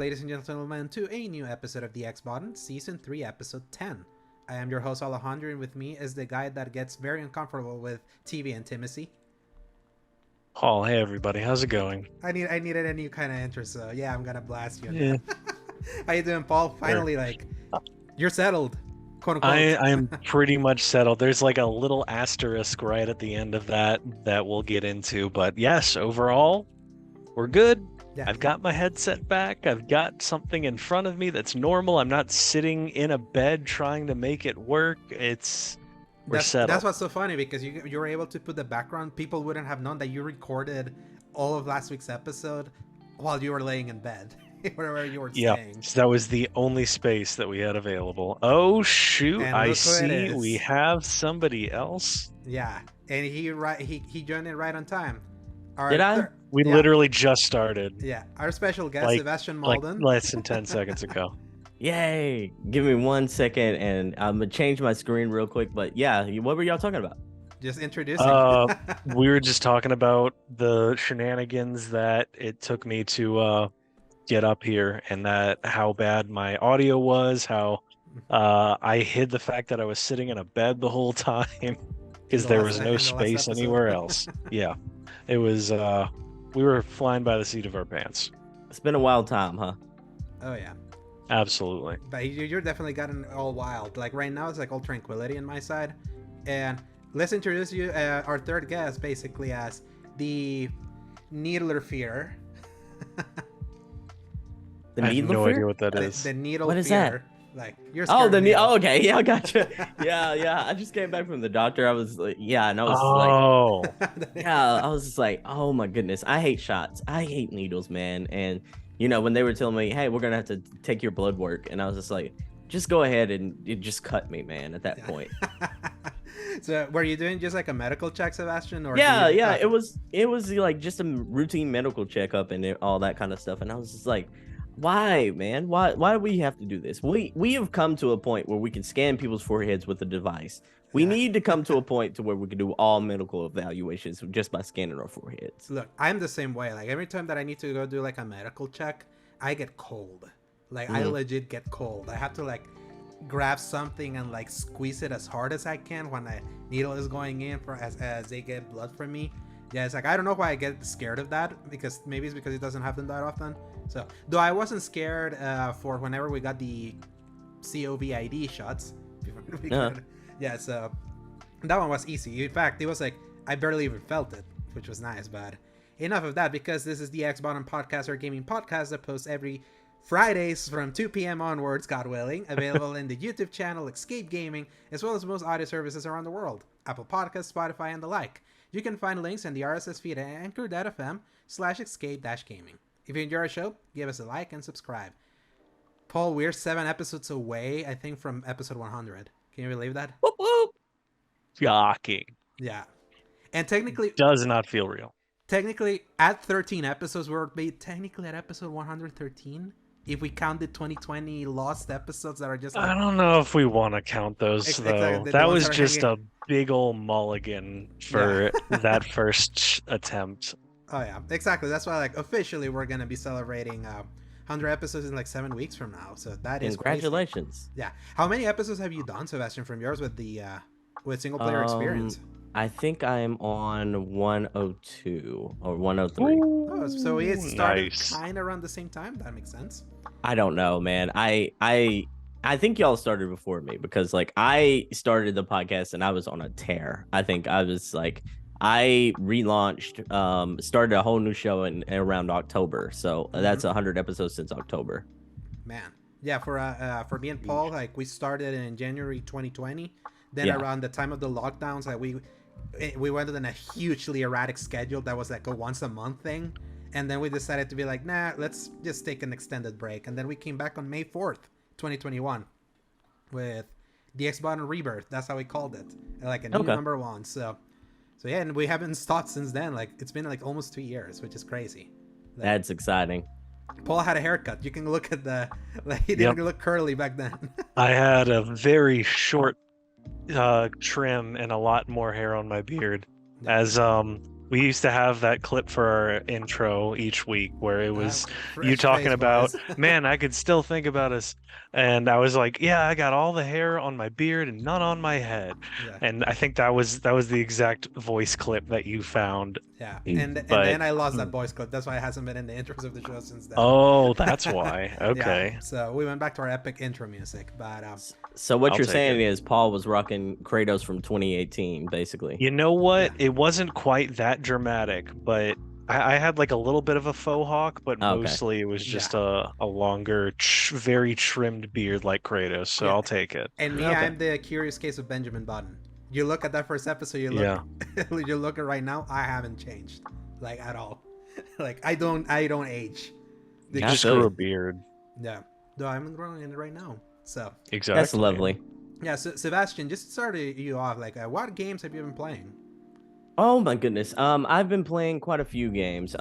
ladies and gentlemen, to a new episode of the X-Button, Season 3, Episode 10. I am your host, Alejandro, and with me is the guy that gets very uncomfortable with TV intimacy. Paul, hey everybody, how's it going? I needed a new kind of intro, so yeah, I'm gonna blast you on Yeah. that. How you doing, Paul? Finally, you're settled, quote unquote. I am pretty much settled. There's like a little asterisk right at the end of that we'll get into, but yes, overall, we're good. Yeah. I've got my headset back. I've got something in front of me that's normal. I'm not sitting in a bed trying to make it work. We're settled. That's what's so funny, because you were able to put the background. People wouldn't have known that you recorded all of last week's episode while you were laying in bed, wherever you were staying. So that was the only space that we had available. Oh shoot! And I see we have somebody else. Yeah, and he joined in right on time. Did I? We literally just started. Yeah, our special guest, Sebastion Mauldin. Less than 10 seconds ago. Yay! Give me 1 second, and I'm gonna change my screen real quick. But yeah, what were y'all talking about? Just introducing. We were just talking about the shenanigans that it took me to get up here, and that how bad my audio was. How I hid the fact that I was sitting in a bed the whole time because there was no space anywhere else. Yeah, it was. We were flying by the seat of our pants. It's been a wild time, huh? Oh yeah. Absolutely. But you're definitely gotten all wild. Like right now, it's like all tranquility on my side. And let's introduce you, our third guest, basically as the Needler Fear. The I have no idea what that is. The Needle What is Fear. that? Like you're. Oh, okay, yeah, I gotcha. yeah. I just came back from the doctor. I was like, yeah, and I was I was just like, oh my goodness, I hate shots. I hate needles, man. And you know, when they were telling me, hey, we're gonna have to take your blood work, and I was just like, just go ahead and just cut me, man. At that point. So, were you doing just like a medical check, Sebastion? Or yeah, it was like just a routine medical checkup and all that kind of stuff, and I was just like, why, man? Why do we have to do this? We have come to a point where we can scan people's foreheads with a device. We need to come to a point to where we can do all medical evaluations just by scanning our foreheads. Look, I'm the same way. Like every time that I need to go do like a medical check, I get cold. Like I legit get cold. I have to like grab something and like squeeze it as hard as I can when a needle is going in for as they get blood from me. Yeah, it's like I don't know why I get scared of that, because maybe it's because it doesn't happen that often. So, though I wasn't scared for whenever we got the COVID shots. Yeah, so that one was easy. In fact, it was like I barely even felt it, which was nice. But enough of that, because this is the X-Button podcast, or gaming podcast that posts every Fridays from 2 p.m. onwards, God willing, available in the YouTube channel Escape Gaming, as well as most audio services around the world, Apple Podcasts, Spotify, and the like. You can find links in the RSS feed at anchor.fm/escape-gaming. If you enjoy our show, give us a like and subscribe. Paul, we're 7 episodes away, I think, from episode 100. Can you believe that? Whoop, whoop. Shocking. Yeah. And technically... Does not feel real. Technically, at 13 episodes, we're technically at episode 113. If we count the 2020 lost episodes that are just... I don't know if we want to count those, though. Exactly. That was just a big old mulligan for that first attempt. Oh, yeah. Exactly. That's why, like, officially, we're going to be celebrating 100 episodes in, like, 7 weeks from now. So that is Congratulations. Crazy. Yeah. How many episodes have you done, Sebastion, from yours with the single-player experience? I think I'm on 102 or 103. Oh, so it started kind of around the same time? That makes sense. I don't know, man. I think y'all started before me, because like I started the podcast and I was on a tear. I think I was like, I relaunched, started a whole new show in around October. So that's 100 episodes since October. Man, yeah. For me and Paul, like we started in January 2020. Then around the time of the lockdowns, like we went on a hugely erratic schedule that was like a once a month thing. And then we decided to be like, nah, let's just take an extended break. And then we came back on May 4th, 2021 with the X-Button Rebirth. That's how we called it. Like a new number one. So yeah, and we haven't stopped since then. Like it's been like almost 2 years, which is crazy. Like, that's exciting. Paul had a haircut. You can look at the, like he didn't look curly back then. I had a very short trim and a lot more hair on my beard, as We used to have that clip for our intro each week where it was you Fresh talking face about, boys. man, I could still think about us. And I was like, yeah, I got all the hair on my beard and none on my head. Yeah. And I think that was the exact voice clip that you found. Yeah, and But then I lost that voice clip. That's why it hasn't been in the intros of the show since then. oh, that's why. Yeah, Okay. so we went back to our epic intro music, but So what I'll you're take saying it. is Paul was rocking Kratos from 2018, basically. You know what? Yeah. It wasn't quite that dramatic, but I had like a little bit of a faux hawk, but Okay. mostly it was just Yeah. a longer, very trimmed beard like Kratos. So Yeah. I'll take it. and me, Okay. I'm the curious case of Benjamin Button. You look at that first episode, you look, Yeah. you look at right now. I haven't changed, like at all. Like I don't age. You Yeah, just so- grew a beard. Yeah, no, I'm growing it right now. So Exactly. That's lovely. yeah, so Sebastian, just to start you off, like what games have you been playing? Oh my goodness. I've been playing quite a few games.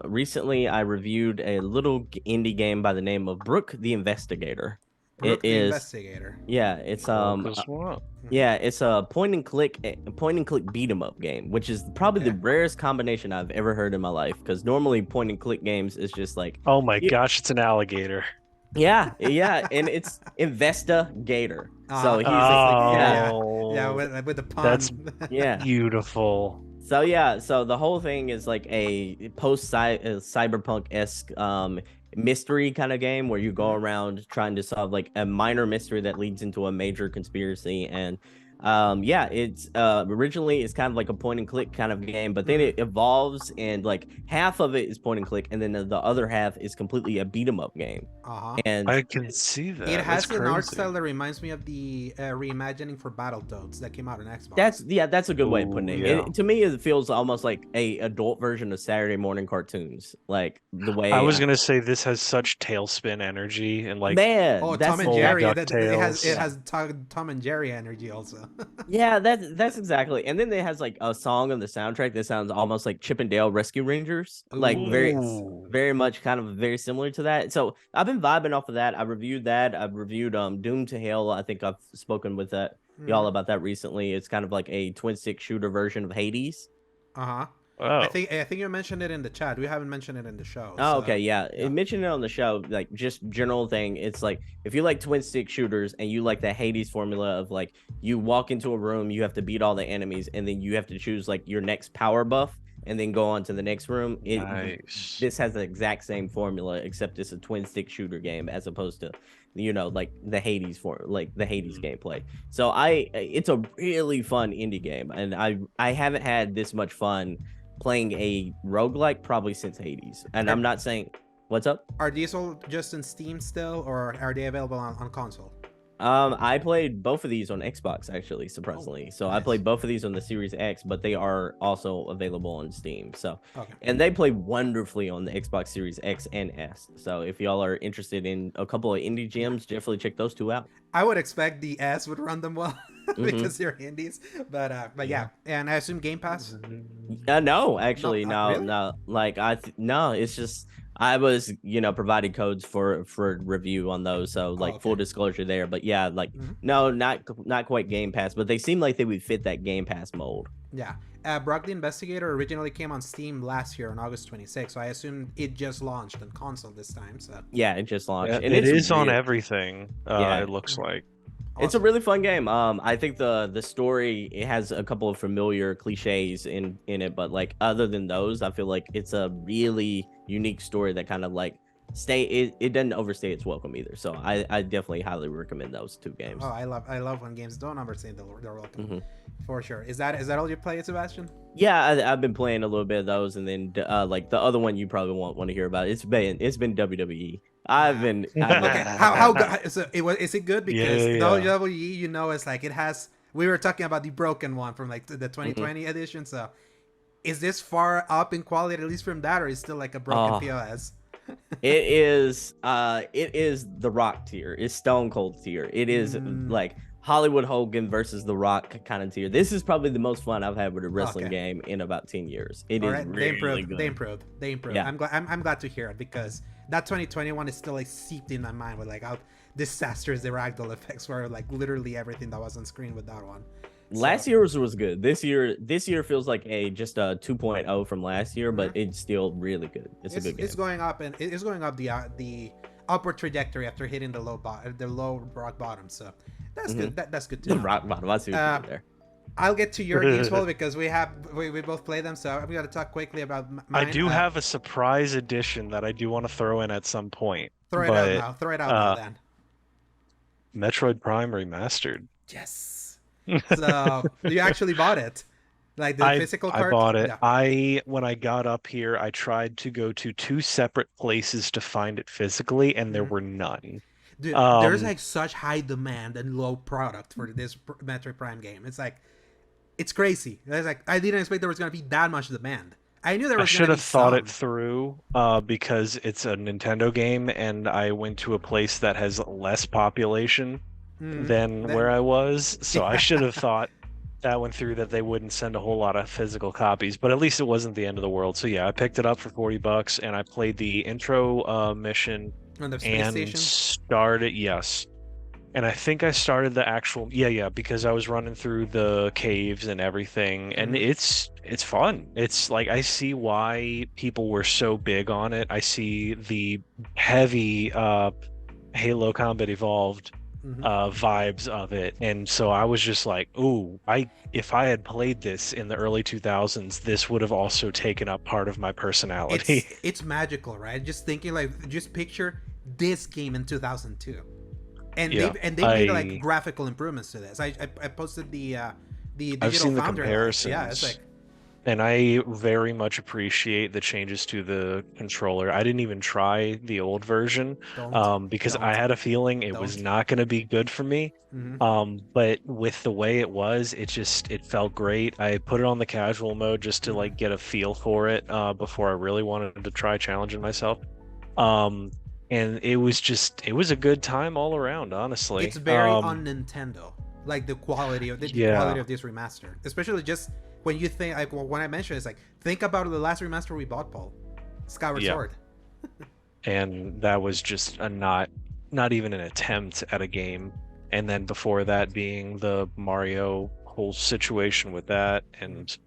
Recently I reviewed a little indie game by the name of Brook the Investigator. Brook the is Investigator. Yeah, it's Well, yeah, it's a point and click beat 'em up game, which is probably the Okay. rarest combination I've ever heard in my life. Because normally point and click games is just like, oh my Yeah. gosh, it's an alligator. yeah, and it's Investigator. So he's yeah. Oh, Yeah, with the pun. That's- yeah. beautiful. So yeah, so the whole thing is like a cyberpunk-esque mystery kind of game where you go around trying to solve like a minor mystery that leads into a major conspiracy. And yeah, it's originally it's kind of like a point and click kind of game, but then it evolves and like half of it is point and click, and then the other half is completely a beat 'em up game. Uh-huh. And I can see that. It has That's an art crazy. style that reminds me of the reimagining for Battletoads that came out on Xbox. that's a good way of putting it. Ooh, yeah. To me, it feels almost like a adult version of Saturday morning cartoons, like the way I was gonna say this has such tailspin energy and like man. Oh, that's Tom and full Jerry. DuckTales. It has Tom and Jerry energy also. Yeah, that's exactly. And then it has like a song on the soundtrack that sounds almost like Chip and Dale Rescue Rangers, like Ooh. very much kind of very similar to that. So I've been vibing off of that. I reviewed that. I've reviewed Doom to Hell. I think I've spoken with y'all about that recently. It's kind of like a twin stick shooter version of Hades. Uh-huh. Oh, I think you mentioned it in the chat. We haven't mentioned it in the show. Oh, so- okay, yeah. yeah. It mentioned it on the show, like just general thing. It's like if you like twin stick shooters and you like that Hades formula of like you walk into a room, you have to beat all the enemies, and then you have to choose like your next power buff, and then go on to the next room. nice. This has the exact same formula, except it's a twin stick shooter game as opposed to, like the Hades gameplay. So it's a really fun indie game, and I haven't had this much fun playing a roguelike probably since Hades. And I'm not saying what's up. Are these all just in Steam still, or are they available on console? I played both of these on Xbox actually, surprisingly. So I nice. played both of these on the Series X, but they are also available on Steam. So Okay. and they play wonderfully on the Xbox Series X and S. So if y'all are interested in a couple of indie gems, definitely check those two out. I would expect the S would run them well because they're indies, but yeah, and I assume Game Pass. No, actually, No, no, really? no. Like no, it's just I was, providing codes for review on those, so like okay. full disclosure there. But yeah, like Mhm. no, not quite Game Pass, but they seem like they would fit that Game Pass mold. Yeah. Brock the Investigator originally came on Steam last year on August 26th, so I assume it just launched on console this time. So Yeah, it just launched, Yeah, and it it's is on real- everything. Yeah. It looks like. It's a awesome. really fun game. I think the story, it has a couple of familiar cliches in it, but like other than those, I feel like it's a really unique story that kind of like it doesn't overstay its welcome either. So I definitely highly recommend those two games. Oh, I love when games don't understand their welcome. Mhm. For sure. Is that all you play, Sebastian? Yeah, I've been playing a little bit of those, and then like the other one you probably won't want to hear about. It's been WWE. I've been Okay. How good? So is it good? Because Yeah. WWE, it's like it has. We were talking about the broken one from like the 2020 edition. So is this far up in quality, at least from that, or is it still like a broken Oh. POS? it is the Rock tier. It's Stone Cold tier. It is like Hollywood Hogan versus The Rock kind of tier. This is probably the most fun I've had with a wrestling Okay. game in about 10 years. It All is right, really good. They improved. Yeah. I'm glad to hear it because that 2021 is still like seeped in my mind with like how disastrous the ragdoll effects were, like literally everything that was on screen with that one. Last year's was good. This year feels like just a 2.0 from last year, but it's still really good. It's a good game. It's going up, and it's going up the upward trajectory after hitting the low rock bottom. So that's good. That's good to know. Rock bottom. I see what you did there. I'll get to your games, Paul, because we both play them. So I'm gonna talk quickly about mine. I do have a surprise edition that I do want to throw in at some point. Throw it out now, then. Metroid Prime Remastered. Yes. So you actually bought it, like the physical card? I bought it. Yeah. When I got up here, I tried to go to 2 separate places to find it physically, and there were none. Dude, there's like such high demand and low product for this Metroid Prime game. It's like, it's crazy. It's like, I didn't expect there was gonna be that much demand. I knew there was. I should have thought it through because it's a Nintendo game, and I went to a place that has less population than where I was. So I should have thought that one through, that they wouldn't send a whole lot of physical copies. But at least it wasn't the end of the world. So yeah, I picked it up for $40, and I played the intro mission on the space station? Started. Yes. And I think I started the actual because I was running through the caves and everything, and it's fun. It's like, I see why people were so big on it. I see the heavy Halo Combat Evolved vibes of it, and so I was just like, ooh, if I had played this in the early 2000s, this would have also taken up part of my personality. It's magical, right? Just thinking, like, just picture this game in 2002. And they made like graphical improvements to this. I posted the digital I've seen the founder. comparisons. Yeah, it's like, and I very much appreciate the changes to the controller. I didn't even try the old version because I had a feeling it was not going to be good for me. But with the way it was, it felt great. I put it on the casual mode just to like get a feel for it before I really wanted to try challenging myself. And it was a good time all around, honestly. It's very on Nintendo, like the quality of quality of this remaster, especially just when you think, like, when I mentioned, it's like, think about the last remaster we bought, Paul, Skyward Sword. And that was just not even an attempt at a game. And then before that being the Mario whole situation with that, and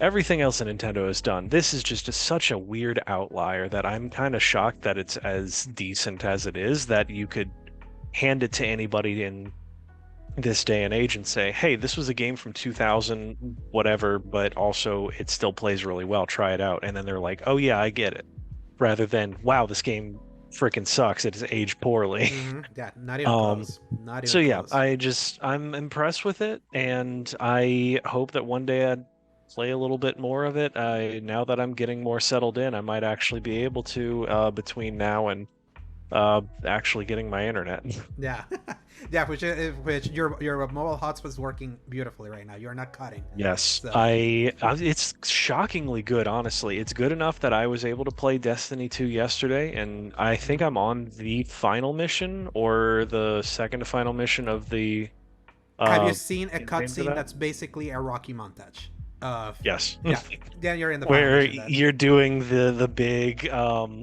everything else that Nintendo has done. This is just such a weird outlier that I'm kind of shocked that it's as decent as it is, that you could hand it to anybody in this day and age and say, hey, this was a game from 2000 whatever, but also it still plays really well, try it out. And then they're like, oh yeah, I get it, rather than, wow, this game freaking sucks, it has aged poorly. Yeah, not even close. Not even so close. I'm impressed with it, and I hope that one day I'd play a little bit more of it. Now that I'm getting more settled in, I might actually be able to between now and actually getting my internet. Yeah. Which your mobile hotspot is working beautifully right now. You're not cutting. Yes. So. It's shockingly good, honestly. It's good enough that I was able to play Destiny 2 yesterday, and I think I'm on the final mission or the second to final mission of the have you seen a cutscene that's basically a Rocky montage? Yes. Yeah. Then you're in the where you're doing the big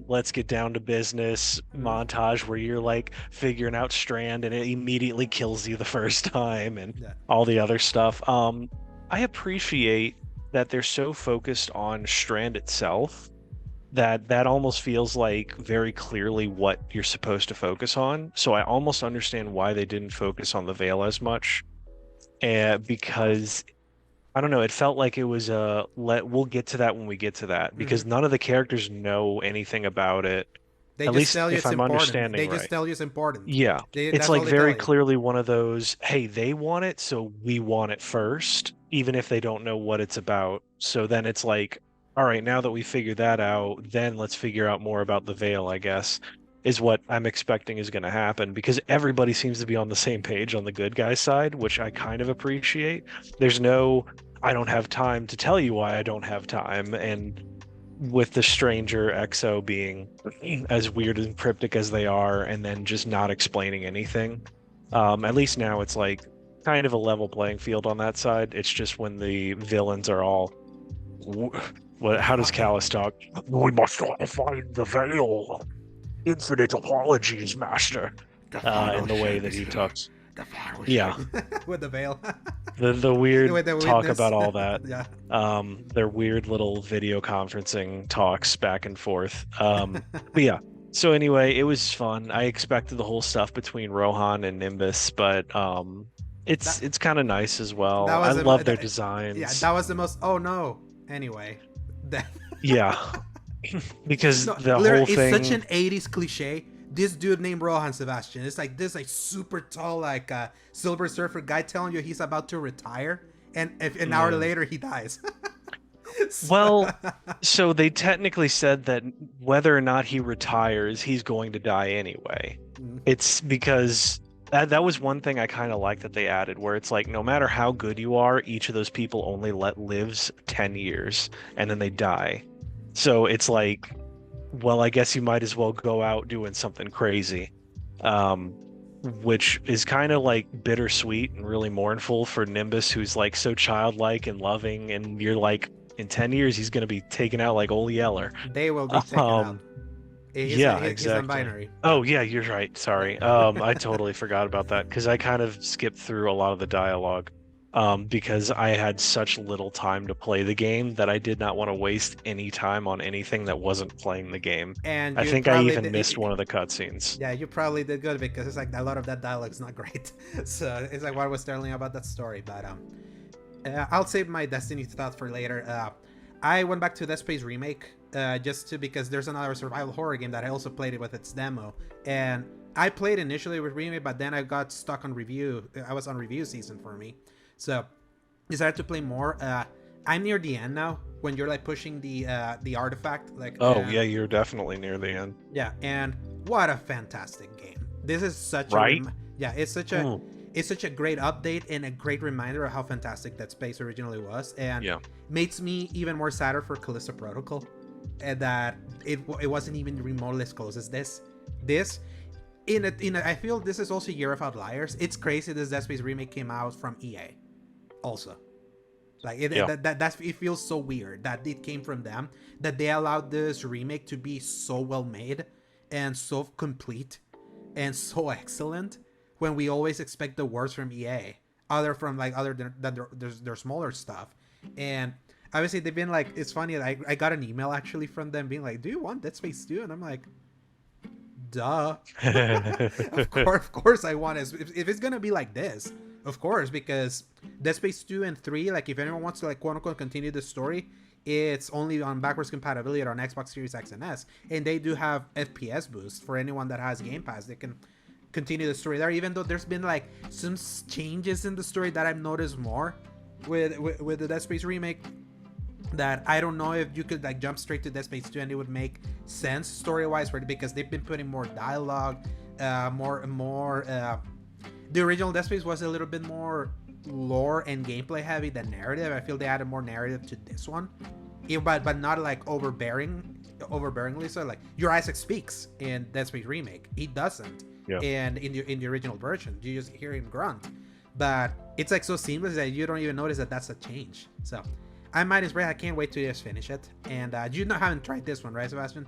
let's get down to business montage where you're like figuring out Strand and it immediately kills you the first time and all the other stuff. I appreciate that they're so focused on Strand itself that almost feels like very clearly what you're supposed to focus on. So I almost understand why they didn't focus on the Veil as much, because I don't know, it felt like it was we'll get to that when we get to that, because none of the characters know anything about it. They at just least tell you if it's I'm important. understanding They right. just tell you it's important. Yeah, it's like very clearly one of those, hey, they want it, so we want it first, even if they don't know what it's about. So then it's like, all right, now that we figured that out, then let's figure out more about the Veil, I guess, is what I'm expecting is going to happen, because everybody seems to be on the same page on the good guy side, which I kind of appreciate. There's no, I don't have time to tell you why I don't have time, and with the Stranger XO being as weird and cryptic as they are, and then just not explaining anything. At least now it's like kind of a level playing field on that side. It's just when the villains are all, how does Callus talk? We must find the Veil. Infinite apologies, Master. In the way that he talks. Yeah. With the Veil. the weird With the talk weirdness. about all that. Yeah. Their weird little video conferencing talks back and forth. But yeah. So anyway, it was fun. I expected the whole stuff between Rohan and Nimbus, but That it's kind of nice as well. that I was love their yeah, designs. that was the most. Oh no. Anyway, that Yeah, because no, the literally, whole thing. it's such an '80s cliche. This dude named Rohan Sebastion. It's like this, like super tall, like Silver Surfer guy telling you he's about to retire, and if an hour later he dies. Well, so they technically said that whether or not he retires, he's going to die anyway. It's because that was one thing I kind of like that they added, where it's like no matter how good you are, each of those people only lives 10 years and then they die. So it's like, well, I guess you might as well go out doing something crazy, which is kind of like bittersweet and really mournful for Nimbus, who's like so childlike and loving, and you're like, in 10 years he's going to be taken out like Ole Yeller. They will be taken out. Yeah, exactly. He's non-binary. Oh yeah, you're right. Sorry. I totally forgot about that because I kind of skipped through a lot of the dialogue. Because I had such little time to play the game that I did not want to waste any time on anything that wasn't playing the game. And I think I even missed one of the cutscenes. Yeah, you probably did good because it's like a lot of that dialogue's not great. So it's like what was telling about that story. But I'll save my Destiny thought for later. I went back to Dead Space Remake because there's another survival horror game that I also played it with its demo, and I played initially with Remake, but then I got stuck on review. I was on review season for me, so decided to play more. I'm near the end now when you're like pushing the artifact. Like yeah, you're definitely near the end. Yeah, and what a fantastic game! This is such it's such a great update and a great reminder of how fantastic that space originally was, and makes me even more sadder for Callisto Protocol, and that it wasn't even remotely as close as this. I feel this is also Year of Outliers. It's crazy this Dead Space Remake came out from EA, also. Like it feels so weird that it came from them, that they allowed this remake to be so well made and so complete and so excellent, when we always expect the worst from EA, other than their smaller stuff. And obviously they've been like, it's funny, I got an email actually from them being like, do you want Dead Space 2? And I'm like, duh. of course I want it. If it's gonna be like this, of course, because Dead Space 2 and 3, like if anyone wants to like quote unquote continue the story, it's only on backwards compatibility on Xbox Series X and S, and they do have FPS boost for anyone that has Game Pass. They can continue the story there, even though there's been like some changes in the story that I've noticed more with the Dead Space Remake, that I don't know if you could like jump straight to Dead Space 2 and it would make sense story-wise for it, because they've been putting more dialogue, more the original Dead Space was a little bit more lore and gameplay heavy than narrative. I feel they added more narrative to this one, but not like overbearingly so. Like your Isaac speaks in Dead Space Remake, he doesn't. And in the original version you just hear him grunt, but it's like so seamless that you don't even notice that that's a change. So I might as well. I can't wait to just finish it. And you haven't tried this one, right, Sebastion?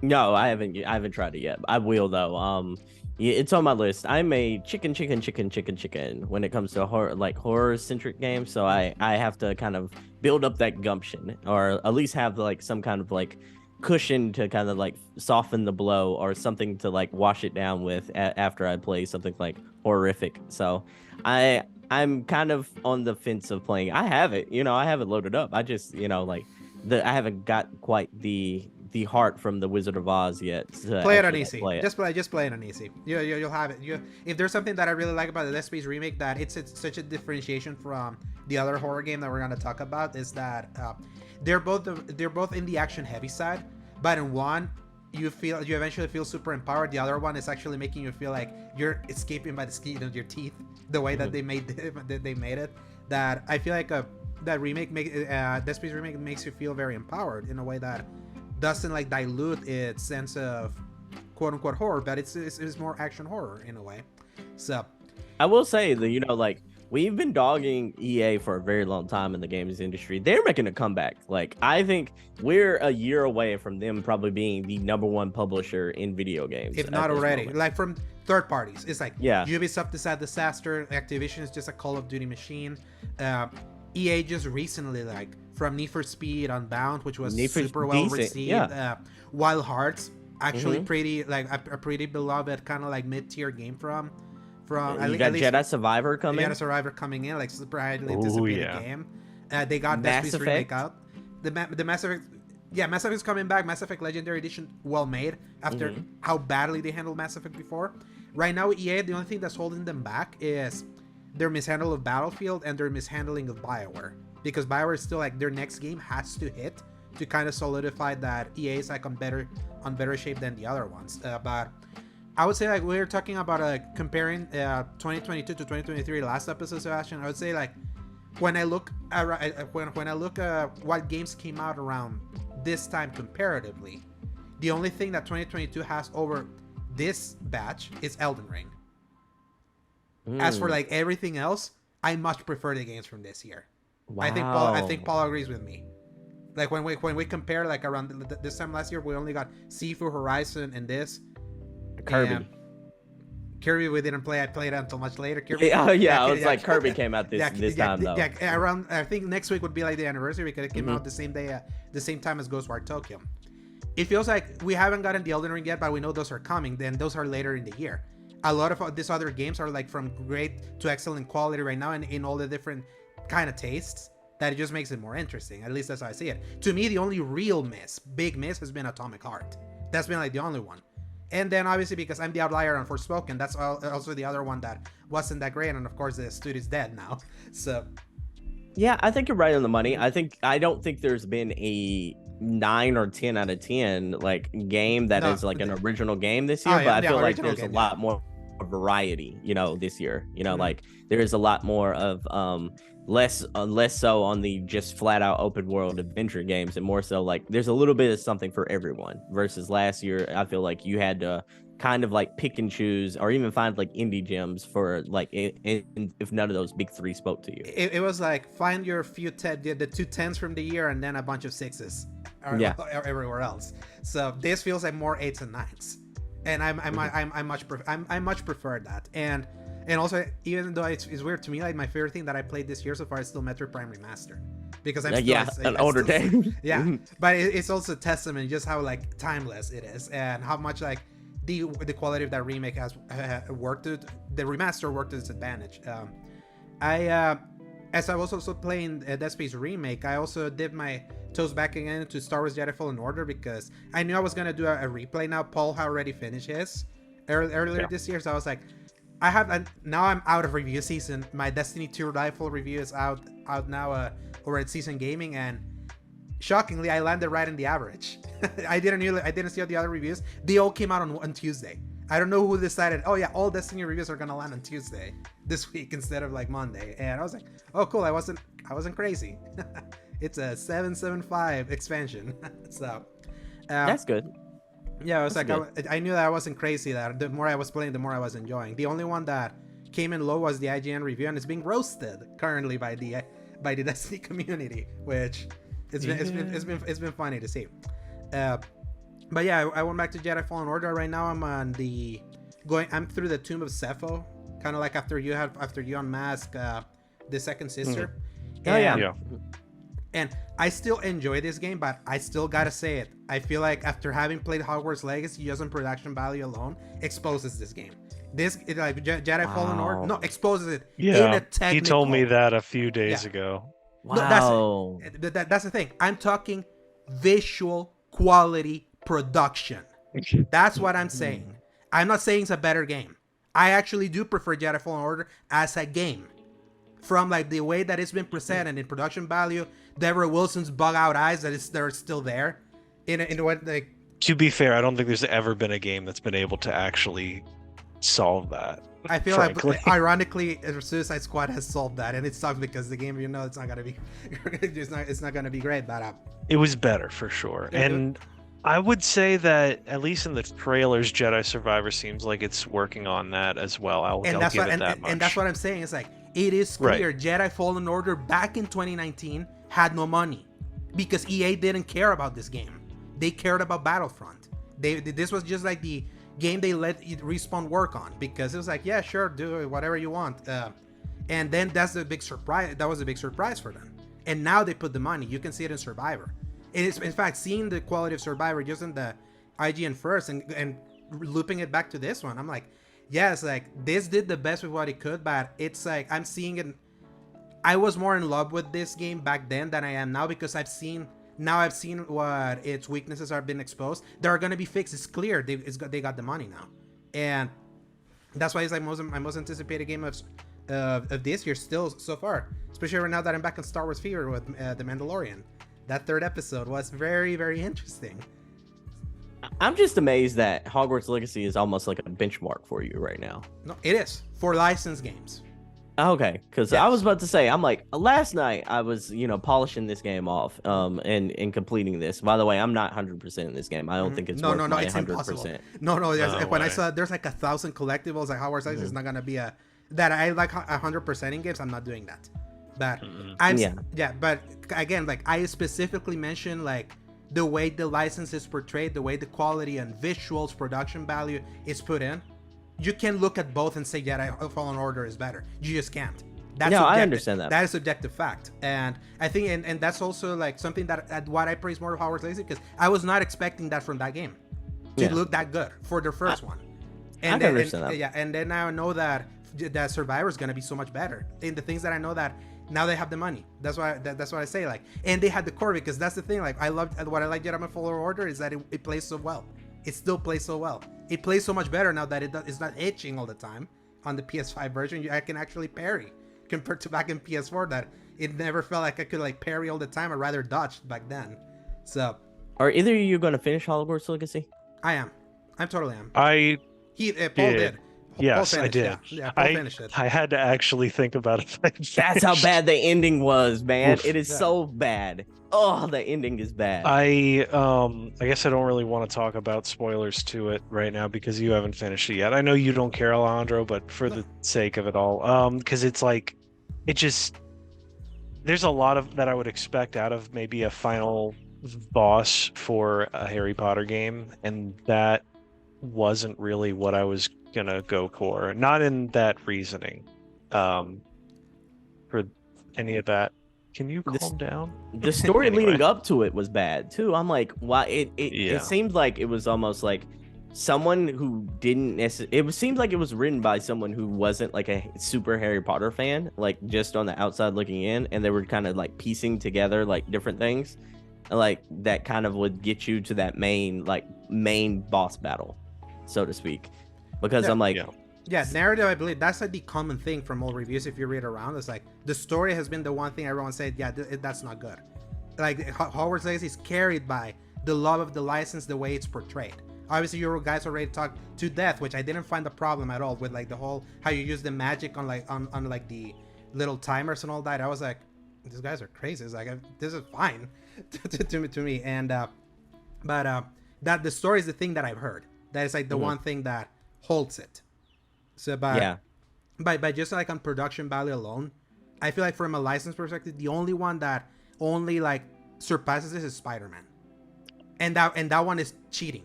No, I haven't tried it yet. I will though. It's on my list. I'm a chicken when it comes to horror centric games. So I have to kind of build up that gumption, or at least have like some kind of like cushion to kind of like soften the blow, or something to like wash it down with after I play something like horrific. So I'm kind of on the fence of playing. I have it loaded up. I just, I haven't got quite the heart from the Wizard of Oz yet. Play it on easy. Just play it on easy. You'll have it. If there's something that I really like about the Dead Space Remake, that it's such a differentiation from the other horror game that we're gonna talk about, is that they're both in the action heavy side, but in one you eventually feel super empowered. The other one is actually making you feel like you're escaping by the skin of your teeth, the way that they made it. That I feel like that remake Dead Space Remake makes you feel very empowered in a way that doesn't like dilute its sense of quote unquote horror, but it's more action horror in a way. So I will say that, like we've been dogging EA for a very long time in the games industry. They're making a comeback. Like, I think we're a year away from them probably being the #1 publisher in video games, if not already. Like from third parties, it's like Ubisoft is a disaster. Activision is just a Call of Duty machine. EA just recently, like from Need for Speed Unbound, which was super well received. Wild Hearts, actually pretty like a pretty beloved kind of like mid-tier game from. You got Jedi Survivor coming. Jedi Survivor coming in, like super highly anticipated game. They got Mass Effect remake out. The Mass Effect, Mass Effect is coming back. Mass Effect Legendary Edition, well made after how badly they handled Mass Effect before. Right now, EA, the only thing that's holding them back is their mishandle of Battlefield and their mishandling of BioWare, because BioWare is still like their next game has to hit to kind of solidify that EA is like on better shape than the other ones. But I would say, like, we were talking about comparing 2022 to 2023 last episode, Sebastion. I would say, like, when I look at what games came out around this time comparatively, the only thing that 2022 has over this batch is Elden Ring. As for like everything else, I much prefer the games from this year. Wow. I think Paul agrees with me. Like when we compare, like around this time last year, we only got Sifu, Horizon, and this. Kirby we didn't play. I played it until much later. Kirby, Kirby came out this time though. Yeah, around I think next week would be like the anniversary because it came out the same day, the same time as Ghostwire Tokyo. It feels like we haven't gotten the Elden Ring yet, but we know those are coming. Then those are later in the year. A lot of these other games are like from great to excellent quality right now, and in all the different kind of tastes. That it just makes it more interesting. At least that's how I see it. To me, the only real big miss, has been Atomic Heart. That's been like the only one. And then obviously because I'm the outlier on Forspoken, that's also the other one that wasn't that great. And of course the studio's dead now. So yeah, I think you're right on the money. I don't think there's been a 9 or 10 out of 10 like game that is like an original game this year. But I feel like there's a lot more variety, this year. Like there is a lot more of less so on the just flat out open world adventure games, and more so like there's a little bit of something for everyone, versus last year I feel like you had to kind of like pick and choose or even find like indie gems for like if none of those big three spoke to you. It was like find your few the 2 10s from the year and then a bunch of 6s everywhere else. So this feels like more 8s and 9s, and I much prefer that. And also, even though it's weird to me, like my favorite thing that I played this year so far is still Metroid Prime Remastered, because I'm an older game. But it's also a testament just how like timeless it is, and how much like the quality of that remake has worked. The remaster worked to its advantage. As I was also playing Dead Space Remake, I also dipped my toes back again to Star Wars Jedi Fallen Order because I knew I was gonna do a replay. Now Paul had already finished his earlier this year, so I was like, now I'm out of review season. My Destiny 2 Rifle review is out now over at Season Gaming, and shockingly I landed right in the average. I didn't see all the other reviews. They all came out on Tuesday. I don't know who decided, all Destiny reviews are gonna land on Tuesday this week instead of like Monday. And I was like, oh cool, I wasn't crazy. It's a 7.75 expansion. So that's good. Yeah, it was I knew that I wasn't crazy. That the more I was playing, the more I was enjoying. The only one that came in low was the IGN review, and it's being roasted currently by the Destiny community, which it's been funny to see. But yeah, I went back to Jedi Fallen Order. Right now I'm I'm through the Tomb of Sepho, kind of like after you unmask the second sister. And I still enjoy this game, but I still gotta say it. I feel like after having played Hogwarts Legacy, just on production value alone, exposes this game. Jedi Fallen Order, exposes it. Yeah, he told me that a few days ago. Wow. No, that's the thing. I'm talking visual quality production. That's what I'm saying. I'm not saying it's a better game. I actually do prefer Jedi Fallen Order as a game. From like the way that it's been presented in production value, Deborah Wilson's bug out eyes they're still there. In what like. To be fair, I don't think there's ever been a game that's been able to actually solve that. I feel like ironically, Suicide Squad has solved that, and it sucks because the game, it's not gonna be, it's not gonna be great. But it was better for sure, and I would say that at least in the trailers, Jedi Survivor seems like it's working on that as well. I'll give it that much. And that's what I'm saying. It's like It is clear Jedi Fallen Order back in 2019 had no money because EA didn't care about this game. They cared about Battlefront. This was just like the game they let Respawn work on because it was like, yeah, sure, do whatever you want. And then that's the big surprise. That was a big surprise for them. And now they put the money. You can see it in Survivor. And it's, in fact, seeing the quality of Survivor just in the IGN first and looping it back to this one, I'm like, yes, like this did the best with what it could, but it's like I'm seeing it. I was more in love with this game back then than I am now because I've seen what its weaknesses are being exposed. There are gonna be fixed. It's clear they got the money now, and that's why it's like my most anticipated game of this year still so far. Especially right now that I'm back in Star Wars fever with The Mandalorian. That third episode was very, very interesting. I'm just amazed that Hogwarts Legacy is almost like a benchmark for you right now. No, it is for licensed games. Okay, because I was about to say, I'm like, last night I was, polishing this game off, and completing this. By the way, I'm not 100% in this game. I don't think it's worth my it's 100%. Impossible. No, when I saw there's like 1,000 collectibles, like Hogwarts Legacy is not gonna be that I like 100% in games. I'm not doing that. But but again, like I specifically mentioned, like the way the license is portrayed, the way the quality and visuals, production value is put in. You can look at both and say, Fallen Order is better. You just can't. I understand that. That is subjective fact. And I think, and that's also like something that what I praise more of Hogwarts Legacy, because I was not expecting that from that game to look that good for their first one. And I can understand that. Yeah, and then I know that Survivor is going to be so much better. And the things that I know that now they have the money. That's why that's what I say. Like, and they had the core, because that's the thing. Like, what I like Jedi Fallen Order is that it plays so well. It still plays so well. It plays so much better now that it's not itching all the time on the PS5 version. I can actually parry compared to back in PS4 that it never felt like I could like parry all the time. I'd rather dodge back then. So, are either of you going to finish Hogwarts Legacy? I am. I totally am. Paul did. Yes, I did. Yeah, Paul finished it. I had to actually think about it. That's how bad the ending was, man. It is so bad. Oh, the ending is bad. I guess I don't really want to talk about spoilers to it right now because you haven't finished it yet. I know you don't care, Alejandro, but for the sake of it all, because it's like, there's a lot of that I would expect out of maybe a final boss for a Harry Potter game, and that wasn't really what I was gonna go for, not in that reasoning for any of that. Can you calm down? The story leading up to it was bad too. I'm like, why? It seemed like it was almost like someone who didn't necessarily. It seemed like it was written by someone who wasn't like a super Harry Potter fan, like just on the outside looking in, and they were kind of like piecing together like different things, like that kind of would get you to that main boss battle, so to speak. Because I'm like, narrative, I believe that's like the common thing from all reviews. If you read around, it's like the story has been the one thing everyone said, that's not good. Like Hogwarts Legacy is carried by the love of the license, the way it's portrayed. Obviously, you guys already talked to death, which I didn't find a problem at all with, like the whole how you use the magic on like the little timers and all that. I was like, these guys are crazy. It's like, this is fine to me. And but that the story is the thing that I've heard. That is like the one thing that holds it. So by just like on production value alone, I feel like from a license perspective, the only one that only like surpasses this is Spider-Man, and that one is cheating.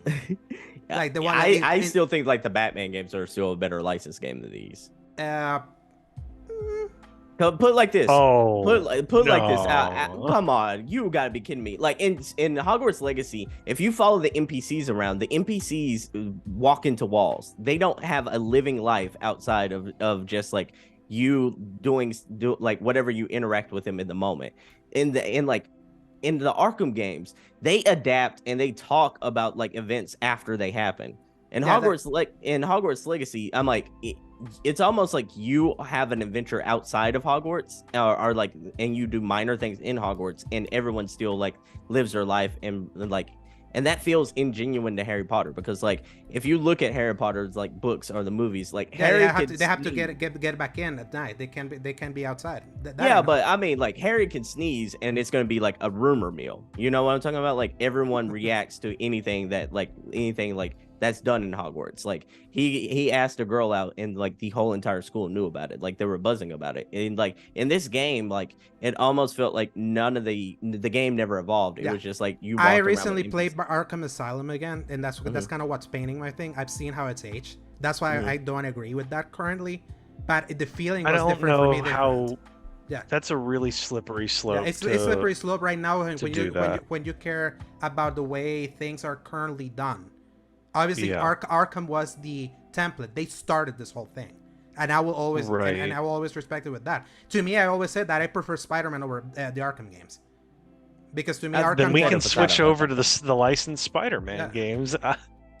Like the one I still think like the Batman games are still a better license game than these. Put like this. Put like this. Come on, you gotta be kidding me. Like in Hogwarts Legacy, if you follow the NPCs around, the NPCs walk into walls. They don't have a living life outside of just like you doing like whatever you interact with them in the moment. In the Arkham games, they adapt and they talk about like events after they happen. In Hogwarts Legacy, I'm like, it's almost like you have an adventure outside of Hogwarts, or like, and you do minor things in Hogwarts, and everyone still like lives their life and that feels ingenuine to Harry Potter, because like if you look at Harry Potter's like books or the movies, like they have to get back in at night. They can be outside. But I mean, like Harry can sneeze and it's gonna be like a rumor mill. You know what I'm talking about? Like everyone reacts to anything that's done in Hogwarts. Like he asked a girl out, and like the whole entire school knew about it. Like they were buzzing about it. And like in this game, like it almost felt like none of the game never evolved. It was just like you. I recently played Arkham Asylum again, and that's kind of what's painting my thing. I've seen how it's aged. That's why I don't agree with that currently. But the feeling was different for me. I don't know how. Yeah, that's a really slippery slope. Yeah, it's slippery slope right now when you care about the way things are currently done. Obviously, Arkham was the template. They started this whole thing, and I will always and I will always respect it with that. To me, I always said that I prefer Spider-Man over the Arkham games, because to me, Arkham. Then we can switch over to the licensed Spider-Man games.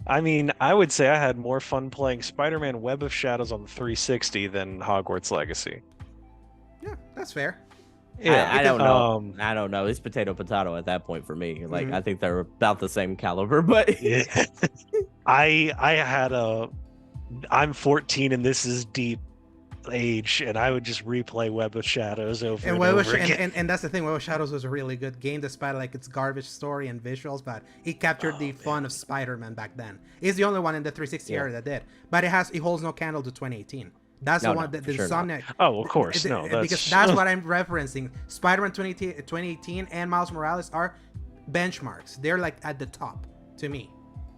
I mean, I would say I had more fun playing Spider-Man Web of Shadows on the 360 than Hogwarts Legacy. Yeah, that's fair. Yeah, I don't know. I don't know. It's potato at that point for me. Like I think they're about the same caliber, but I'm 14 and this is deep age, and I would just replay Web of Shadows over and over again. And that's the thing. Web of Shadows was a really good game, despite like its garbage story and visuals, but it captured the fun of Spider-Man back then. It's the only one in the 360 era that did, but it holds no candle to 2018. That's the one that the Insomniac. Oh, of course, because that's what I'm referencing. Spider-Man 2018 and Miles Morales are benchmarks. They're like at the top to me.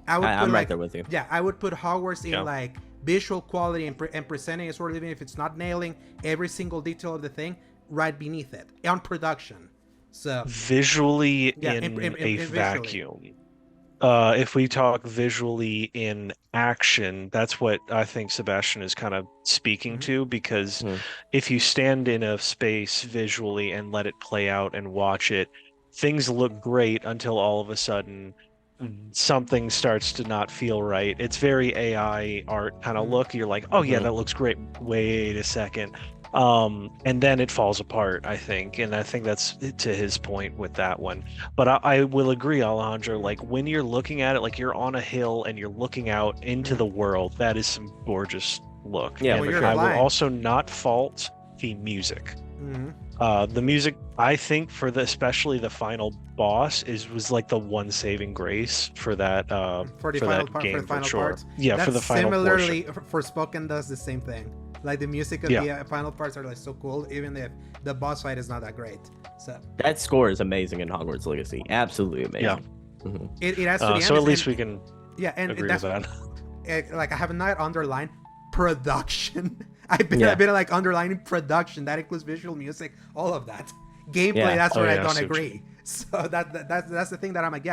I'm right there with you. Yeah, I would put Hogwarts in like visual quality and presenting a story, even if it's not nailing every single detail of the thing, right beneath it on production. So visually in a vacuum. If we talk visually in action, that's what I think Sebastion is kind of speaking to, because if you stand in a space visually and let it play out and watch it, things look great until all of a sudden something starts to not feel right. It's very AI art kind of look. You're like, oh yeah, that looks great. Wait a second. And then it falls apart, I think. And I think that's to his point with that one. But I will agree, Alejandro, like when you're looking at it, like you're on a hill and you're looking out into the world, that is some gorgeous look. Yeah, and I will also not fault the music. The music, I think, especially the final boss was like the one saving grace for that for the final parts. Yeah, for the final similarly, Forspoken does the same thing. Like the music of the final parts are like so cool, even if the boss fight is not that great. So that score is amazing in Hogwarts Legacy. Absolutely amazing. Yeah. It has to be so at least we can agree with that. Like I have not underlined production. I've been like underlining production. That includes visual, music, all of that. Gameplay, that's where I don't agree. So that's the thing that I'm like,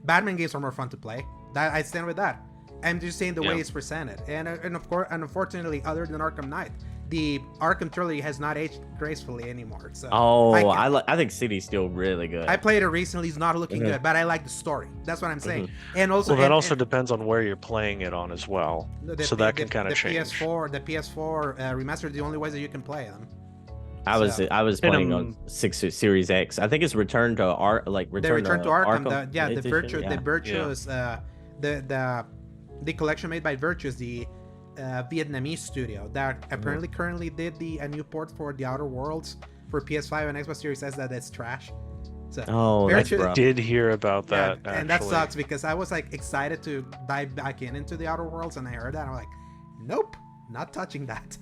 Batman games are more fun to play. That I stand with that. I'm just saying the way it's presented, and of course, and unfortunately, other than Arkham Knight, the Arkham trilogy has not aged gracefully anymore. So I think City's still really good. I played it recently; it's not looking good, but I like the story. That's what I'm saying. And also, that also depends on where you're playing it on as well. So that can kind of change. The PS4 remastered, the only ways that you can play them. I was playing on Series X. I think it's Return to Arkham. The Virtuous, the collection made by Virtuous, the Vietnamese studio that apparently currently did a new port for The Outer Worlds for PS5 and Xbox Series S that's trash. So I did hear about that. And that sucks because I was like excited to dive back into The Outer Worlds, and I heard that and I'm like, nope, not touching that.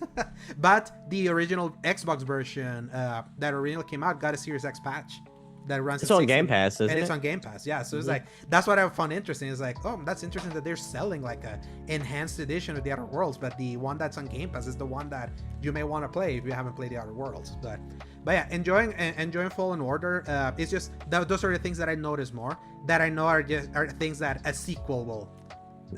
But the original Xbox version that originally came out got a Series X patch that runs. It's on Game Pass, isn't it? It's on Game Pass, yeah. So it's like that's what I found interesting. It's like, oh, that's interesting that they're selling like a enhanced edition of The Outer Worlds, but the one that's on Game Pass is the one that you may want to play if you haven't played The Outer Worlds. But yeah, enjoying Fallen Order. It's just those are the things that I notice more. That I know are things that a sequel will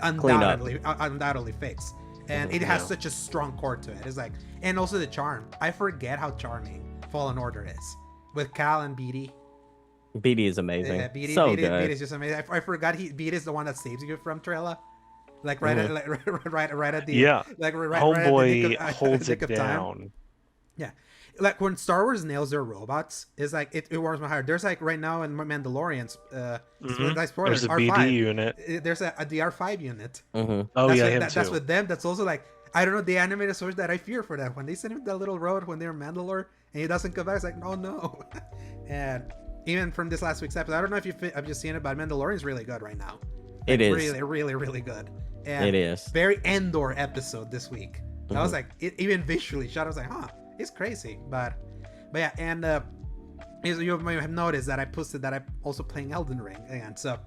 undoubtedly fix. And it has such a strong core to it. It's like, and also the charm. I forget how charming Fallen Order is with Cal and BD. BD is amazing. Yeah, BD, so BD, good. BD is just amazing. I forgot BD is the one that saves you from Trella. Like right at the homeboy holds it down. Yeah, like when Star Wars nails their robots, it's like it warms my heart. There's like right now in Mandalorians, there's a R5, BD unit. There's the R5 unit. That's with them. That's also like, I don't know, the animated source that I fear for that when they send him that little road when they're Mandalore and he doesn't come back. It's like, oh no. And even from this last week's episode, I don't know if you've just seen it, but Mandalorian's really good right now. It is really, really, really good. And It is. very Endor episode this week. I was like, even visually shot. I was like, huh, it's crazy. But yeah, and you may have noticed that I posted that I'm also playing Elden Ring again. So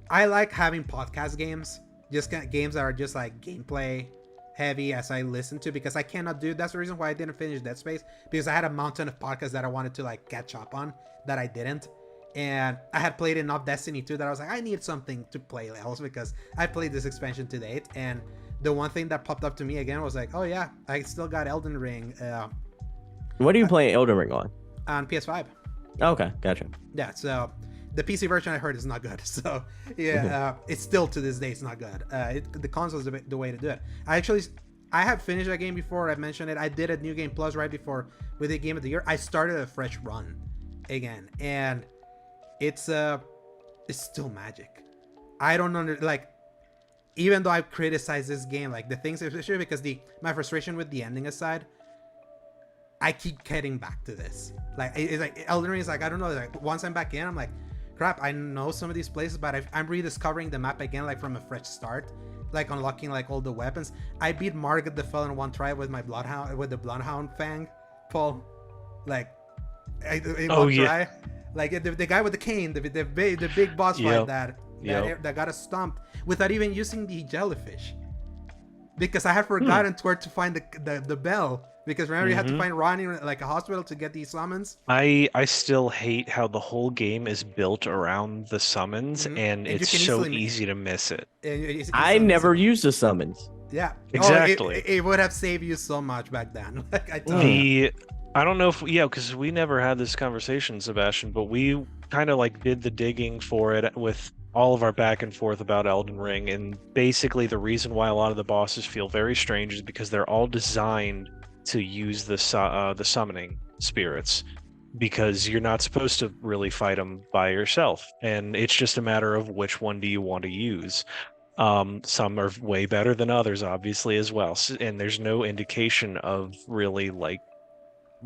I like having podcast games, just games that are just like gameplay heavy as I listen to, because I cannot do. That's the reason why I didn't finish Dead Space, because I had a mountain of podcasts that I wanted to like catch up on that I didn't. And I had played enough Destiny 2 that I was like, I need something to play else, because I played this expansion to date. And the one thing that popped up to me again was like, oh yeah, I still got Elden Ring. What are you playing Elden Ring on? On PS5. Okay, gotcha. Yeah, so the PC version I heard is not good. So yeah, it's still to this day it's not good. The console is the way to do it. I have finished that game before. I mentioned it. I did a New Game Plus right before with the Game of the Year. I started a fresh run again, and it's still magic. I don't even though I've criticized this game, like the things, especially because my frustration with the ending aside, I keep getting back to this. Like it's like Elden Ring is like, I don't know, like once I'm back in, I'm like, crap, I know some of these places, but I'm rediscovering the map again, like from a fresh start, like unlocking like all the weapons. I beat Margaret the Fell in one try with my the Bloodhound Fang, Paul. Like in one try. Like the guy with the cane, the big boss fight that got us stumped without even using the jellyfish, because I had forgotten where to find the bell. Because remember, you have to find Ronnie like a hospital to get these summons. I still hate how the whole game is built around the summons, and it's so easy to miss it. I never used the summons. Yeah, exactly. It would have saved you so much back then. Like I don't know if because we never had this conversation, Sebastion, but we kind of like did the digging for it with all of our back and forth about Elden Ring, and basically the reason why a lot of the bosses feel very strange is because they're all designed to use the summoning spirits, because you're not supposed to really fight them by yourself, and it's just a matter of which one do you want to use. Some are way better than others, obviously, as well, and there's no indication of really like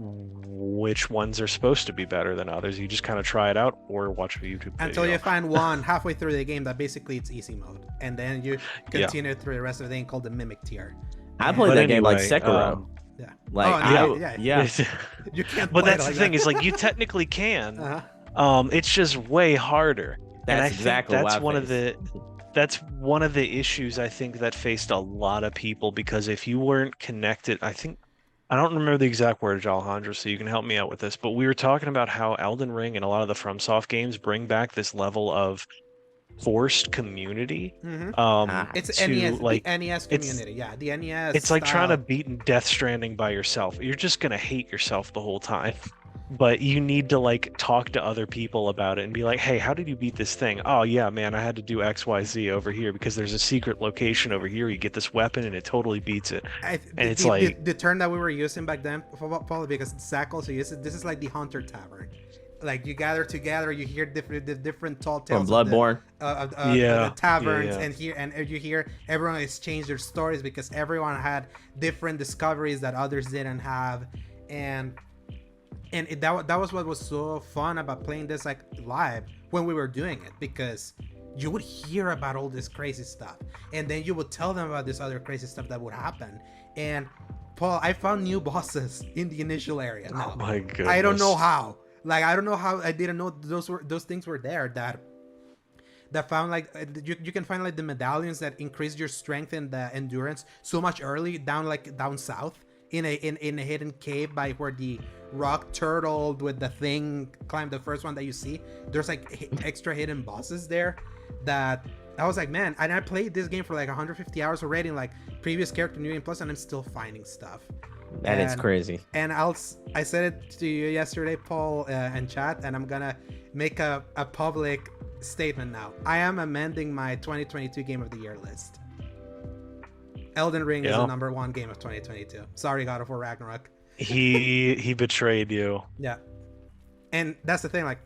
which ones are supposed to be better than others. You just kind of try it out or watch a YouTube video. Until you find one halfway through the game that basically it's easy mode, and then you continue through the rest of the thing called the Mimic Tier. I played that game like Sekiro. Yeah. Like you can't. But that's the thing, is like you technically can. It's just way harder. That's exactly that's one of the issues I think that faced a lot of people, because if you weren't connected, I don't remember the exact wordage, Alejandro, so you can help me out with this, but we were talking about how Elden Ring and a lot of the FromSoft games bring back this level of forced community. It's NES, like the NES community. The NES. It's like trying to beat Death Stranding by yourself. You're just gonna hate yourself the whole time. But you need to like talk to other people about it and be like, hey, how did you beat this thing? Oh yeah, man, I had to do XYZ over here because there's a secret location over here. You get this weapon and it totally beats it. It's like the term that we were using back then, probably because Zach also used it. This is like the Hunter Tavern. Like you gather together, you hear different tall tales from Bloodborne, the taverns, and you hear everyone exchange their stories because everyone had different discoveries that others didn't have, and that was what was so fun about playing this like live when we were doing it, because you would hear about all this crazy stuff, and then you would tell them about this other crazy stuff that would happen. And Paul, I found new bosses in the initial area. Oh my goodness! I don't know how. Like I don't know how I didn't know those things were there. That found like you can find like the medallions that increase your strength and the endurance so much early down south in a hidden cave by where the rock turtle with the thing climbed, the first one that you see. There's like extra hidden bosses there that I was like, man, and I played this game for like 150 hours already in like previous character New Game Plus, and I'm still finding stuff. That is crazy. And I said it to you yesterday, Paul, in chat, and I'm gonna make a public statement now. I am amending my 2022 Game of the Year list. Elden Ring is the #1 game of 2022. Sorry, God of War Ragnarok. He betrayed you. Yeah, and that's the thing. Like,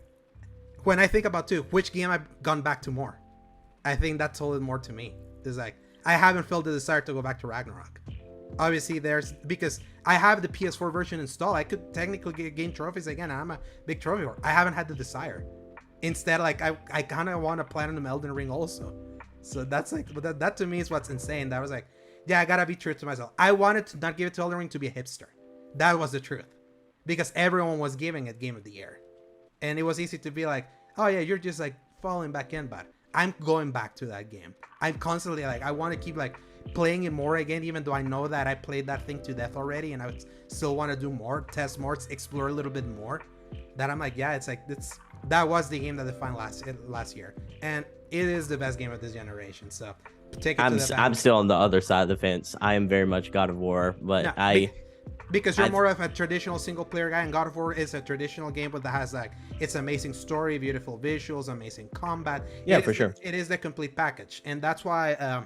when I think about which game I've gone back to more, I think that told it more to me. It's like I haven't felt the desire to go back to Ragnarok. Obviously, because I have the PS4 version installed, I could technically gain trophies again. I'm a big trophy whore. I haven't had the desire. Instead, like I kind of want to platinum Elden Ring also, So that's like that to me is what's insane. That was like, yeah, I gotta be true to myself. I wanted to not give it to Elden Ring to be a hipster. That was the truth, because everyone was giving it Game of the Year, and it was easy to be like, oh yeah, you're just like falling back in, but I'm going back to that game. I'm constantly like, I want to keep like playing it more again, even though I know that I played that thing to death already, and I still want to do more, test more, explore a little bit more. That I'm like, yeah, it's like that was the game that defined last year, and it is the best game of this generation. So take it I'm still on the other side of the fence. I am very much God of War, but because you're more of a traditional single player guy, and God of War is a traditional game, but that has like it's amazing story, beautiful visuals, amazing combat. Yeah, for sure. It is the complete package, and that's why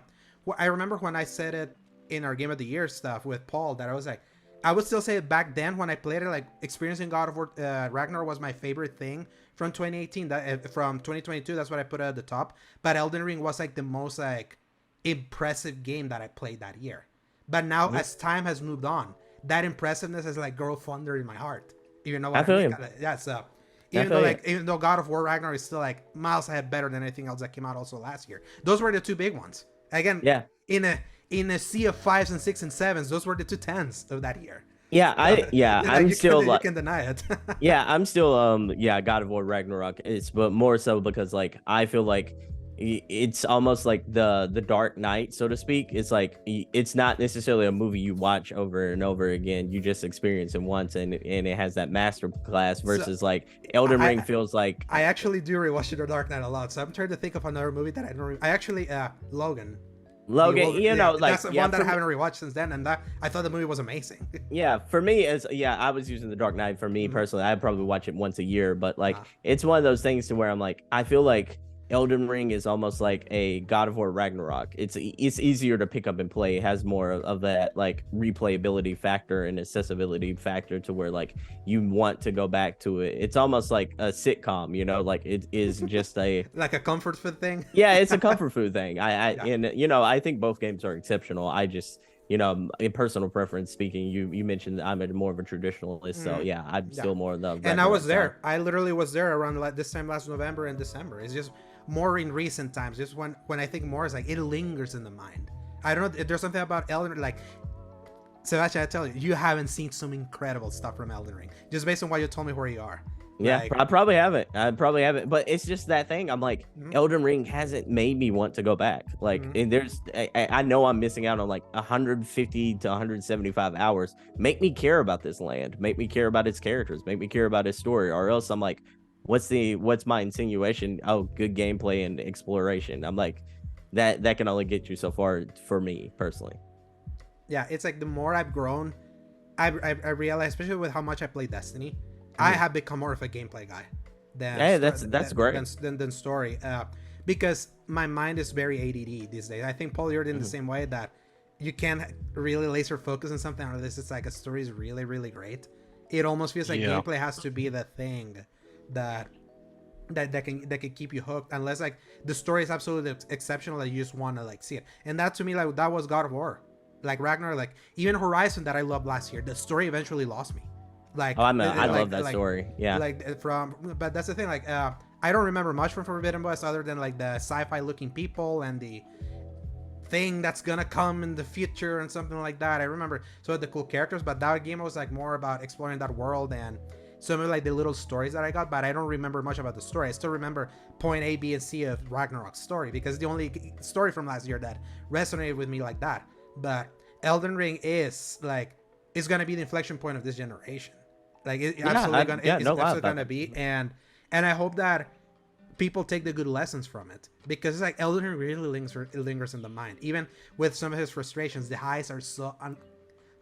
I remember when I said it in our Game of the Year stuff with Paul that I was like, I would still say it back then when I played it, like experiencing God of War Ragnarok was my favorite thing from 2018. That from 2022, that's what I put at the top. But Elden Ring was like the most like impressive game that I played that year. But now as time has moved on, that impressiveness has like grown fonder in my heart. You know what I mean? Yeah, so even though God of War Ragnarok is still like miles ahead better than anything else that came out also last year. Those were the two big ones. Again, in a sea of 5s and 6s and 7s, those were the 2 10s of that year. Yeah, I'm still you can deny it. Yeah, I'm still God of War Ragnarok. But more so because like I feel like it's almost like the Dark Knight, so to speak. It's like it's not necessarily a movie you watch over and over again. You just experience it once, and it has that master class versus like Elden Ring feels like. I actually do rewatch The Dark Knight a lot, so I'm trying to think of another movie that I don't. I actually Logan, like that's the one that I haven't rewatched since then, and that I thought the movie was amazing. Yeah, for me I was using The Dark Knight. For me personally, I probably watch it once a year, but like it's one of those things to where I'm like, I feel like Elden Ring is almost like a God of War Ragnarok. It's easier to pick up and play. It has more of that like replayability factor and accessibility factor to where like you want to go back to it. It's almost like a sitcom, you know, like it is just a like a comfort food thing. Yeah, it's a comfort food thing. And you know, I think both games are exceptional. I just, you know, in personal preference speaking, you mentioned I'm more of a traditionalist, so yeah, I'm still more of the. And I was there. I literally was there around this time last November and December. It's just more in recent times. Just when I think more is like it lingers in the mind. I don't know. There's something about Elden Ring, like Sebastion, I tell you, you haven't seen some incredible stuff from Elden Ring just based on what you told me where you are. Yeah, like, I probably haven't. But it's just that thing. I'm like, Elden Ring hasn't made me want to go back. Like, and I know I'm missing out on like 150 to 175 hours. Make me care about this land. Make me care about its characters. Make me care about its story. Or else I'm like, what's my insinuation? Oh, good gameplay and exploration. I'm like, that can only get you so far for me personally. Yeah, it's like the more I've grown, I realize, especially with how much I play Destiny, I have become more of a gameplay guy than that's great than story, because my mind is very ADD these days. I think Paul, you're in the same way, that you can't really laser focus on something unless it's like a story is really, really great. It almost feels like gameplay has to be the thing that can keep you hooked, unless like the story is absolutely exceptional that you just want to like see it. And that to me, like that was God of War, like Ragnarok, like even Horizon that I loved last year. The story eventually lost me. Like I love that story. Yeah. But that's the thing. Like I don't remember much from Forbidden West other than like the sci-fi looking people and the thing that's gonna come in the future and something like that. I remember some of the cool characters, but that game was like more about exploring that world and some of like the little stories that I got. But I don't remember much about the story. I still remember point A, B, and C of Ragnarok's story because it's the only story from last year that resonated with me like that. But Elden Ring is gonna be the inflection point of this generation. Like it's absolutely gonna be, and I hope that people take the good lessons from it, because it's like Elden Ring really lingers in the mind, even with some of his frustrations. The highs are so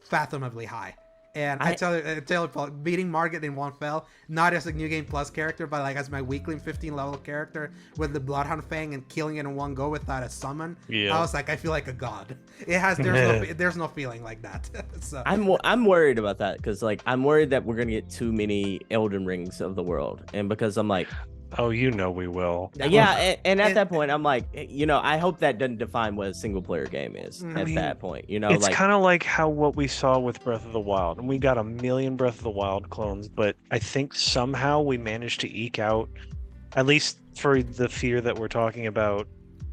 unfathomably high. And I tell you, Paul, beating Margit in one fell, not as a New Game Plus character, but like as my weakling 15 level character with the Bloodhound Fang and killing it in one go without a summon. I was like, I feel like a god. There's no feeling like that. So I'm worried about that, because like I'm worried that we're gonna get too many Elden Rings of the world, and because I'm like, oh, you know we will. Yeah, and at that point, I'm like, you know, I hope that doesn't define what a single player game is at that point. You know, it's kind of like what we saw with Breath of the Wild, and we got a million Breath of the Wild clones, but I think somehow we managed to eke out, at least for the fear that we're talking about,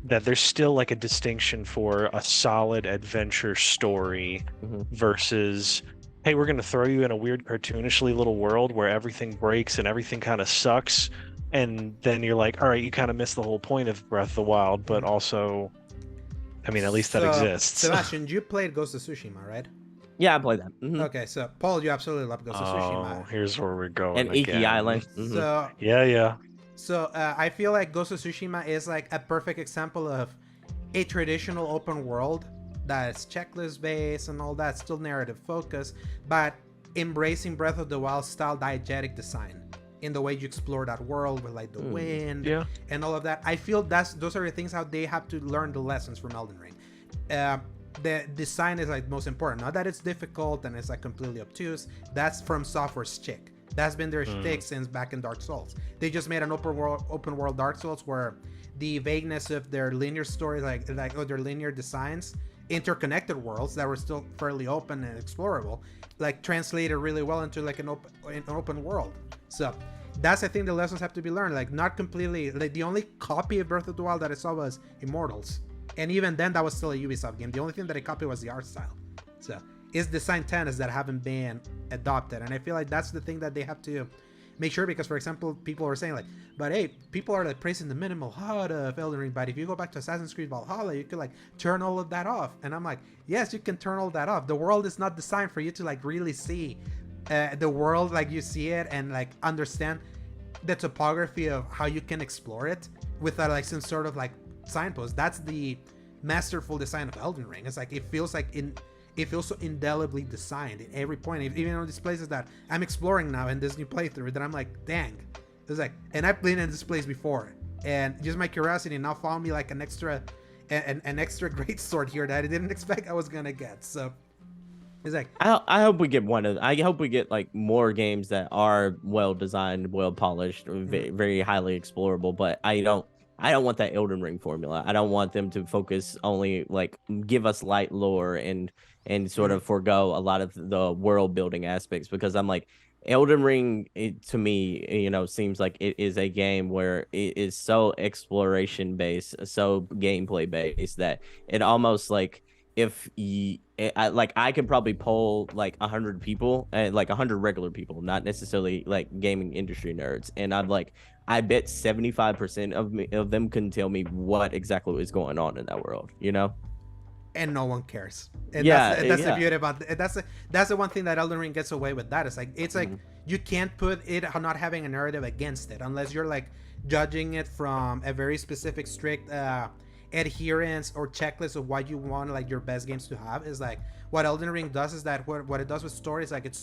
that there's still like a distinction for a solid adventure story versus, hey, we're going to throw you in a weird cartoonishly little world where everything breaks and everything kind of sucks. And then you're like, all right, you kind of missed the whole point of Breath of the Wild, but also, I mean, at least that exists. Sebastion, you played Ghost of Tsushima, right? Yeah, I played that. Okay, so Paul, you absolutely love Ghost of Tsushima. Here's where we're going. And Iki Island. So yeah. So I feel like Ghost of Tsushima is like a perfect example of a traditional open world that's checklist based and all that, still narrative focused, but embracing Breath of the Wild style diegetic design in the way you explore that world with like the wind and all of that. I feel those are the things how they have to learn the lessons from Elden Ring. The design is like most important. Not that it's difficult and it's like completely obtuse. That's from Software's chick. That's been their shtick since back in Dark Souls. They just made an open world Dark Souls where the vagueness of their linear stories, like their linear designs, interconnected worlds that were still fairly open and explorable, like translated really well into like an open world. So that's, I think, the lessons have to be learned. Like not completely. Like the only copy of Breath of the Wild that I saw was Immortals, and even then that was still a Ubisoft game. The only thing that I copied was the art style. So it's design tenets that haven't been adopted, and I feel like that's the thing that they have to make sure, because for example, people are saying like, but hey, people are like praising the minimal HUD of Elden Ring, but if you go back to Assassin's Creed Valhalla, you could like turn all of that off. And I'm like, yes, you can turn all that off. The world is not designed for you to like really see the world like you see it and like understand the topography of how you can explore it without like some sort of like signpost. That's the masterful design of Elden Ring. It's like it feels so indelibly designed in every point, even on these places that I'm exploring now in this new playthrough, that I'm like, dang, it's like, and I've been in this place before, and just my curiosity now found me like an extra great sword here that I didn't expect I was gonna get. So it's like, I hope we get I hope we get like more games that are well designed, well polished, very highly explorable. But I don't want that Elden Ring formula. I don't want them to focus only like give us light lore and sort of forego a lot of the world building aspects, because I'm like, Elden Ring, to me, seems like it is a game where it is so exploration based, so gameplay based, that it almost like, if I could probably poll like 100 people, like 100 regular people, not necessarily like gaming industry nerds, and I'm like, I bet 75% of them couldn't tell me what exactly was going on in that world, and no one cares. And that's the beauty about it. That's the one thing that Elden Ring gets away with. That it's like you can't put it not having a narrative against it unless you're like judging it from a very specific strict adherence or checklist of what you want like your best games to have. Is like what Elden Ring does is that what it does with stories, like it's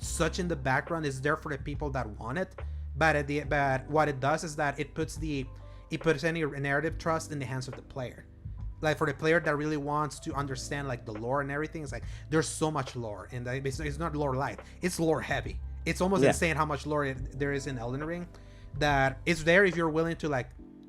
such in the background, is there for the people that want it, but what it does is that it puts any narrative trust in the hands of the player. Like for the player that really wants to understand like the lore and everything, it's like there's so much lore, and it's not lore light, it's lore heavy. It's almost insane how much lore there is in Elden Ring, that it's there if you're willing to like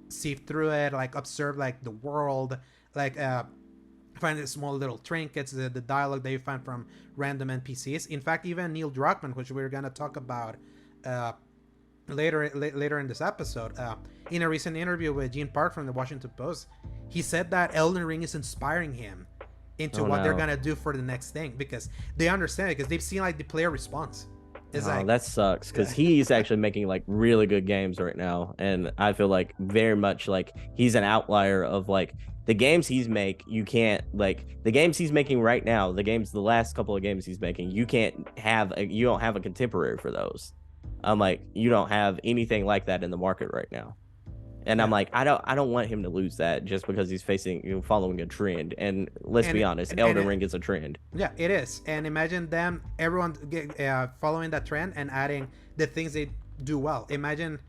sift through it, like observe like the world, like find the small little trinkets, the dialogue that you find from random NPCs. In fact, even Neil Druckmann, which we're gonna talk about later in this episode, in a recent interview with Gene Park from the Washington Post, he said that Elden Ring is inspiring him into what they're gonna do for the next thing, because they understand it, because they've seen like the player response. It's like, that sucks, because he's actually making like really good games right now, and I feel like very much like he's an outlier of like the games he's you can't like the games he's making right now, the last couple of games he's making, you don't have a contemporary for those. I'm like, you don't have anything like that in the market right now. And I'm like, I don't want him to lose that just because he's following a trend. And let's be honest, Elden Ring is a trend. Yeah, it is. And imagine everyone following that trend and adding the things they do well. Imagine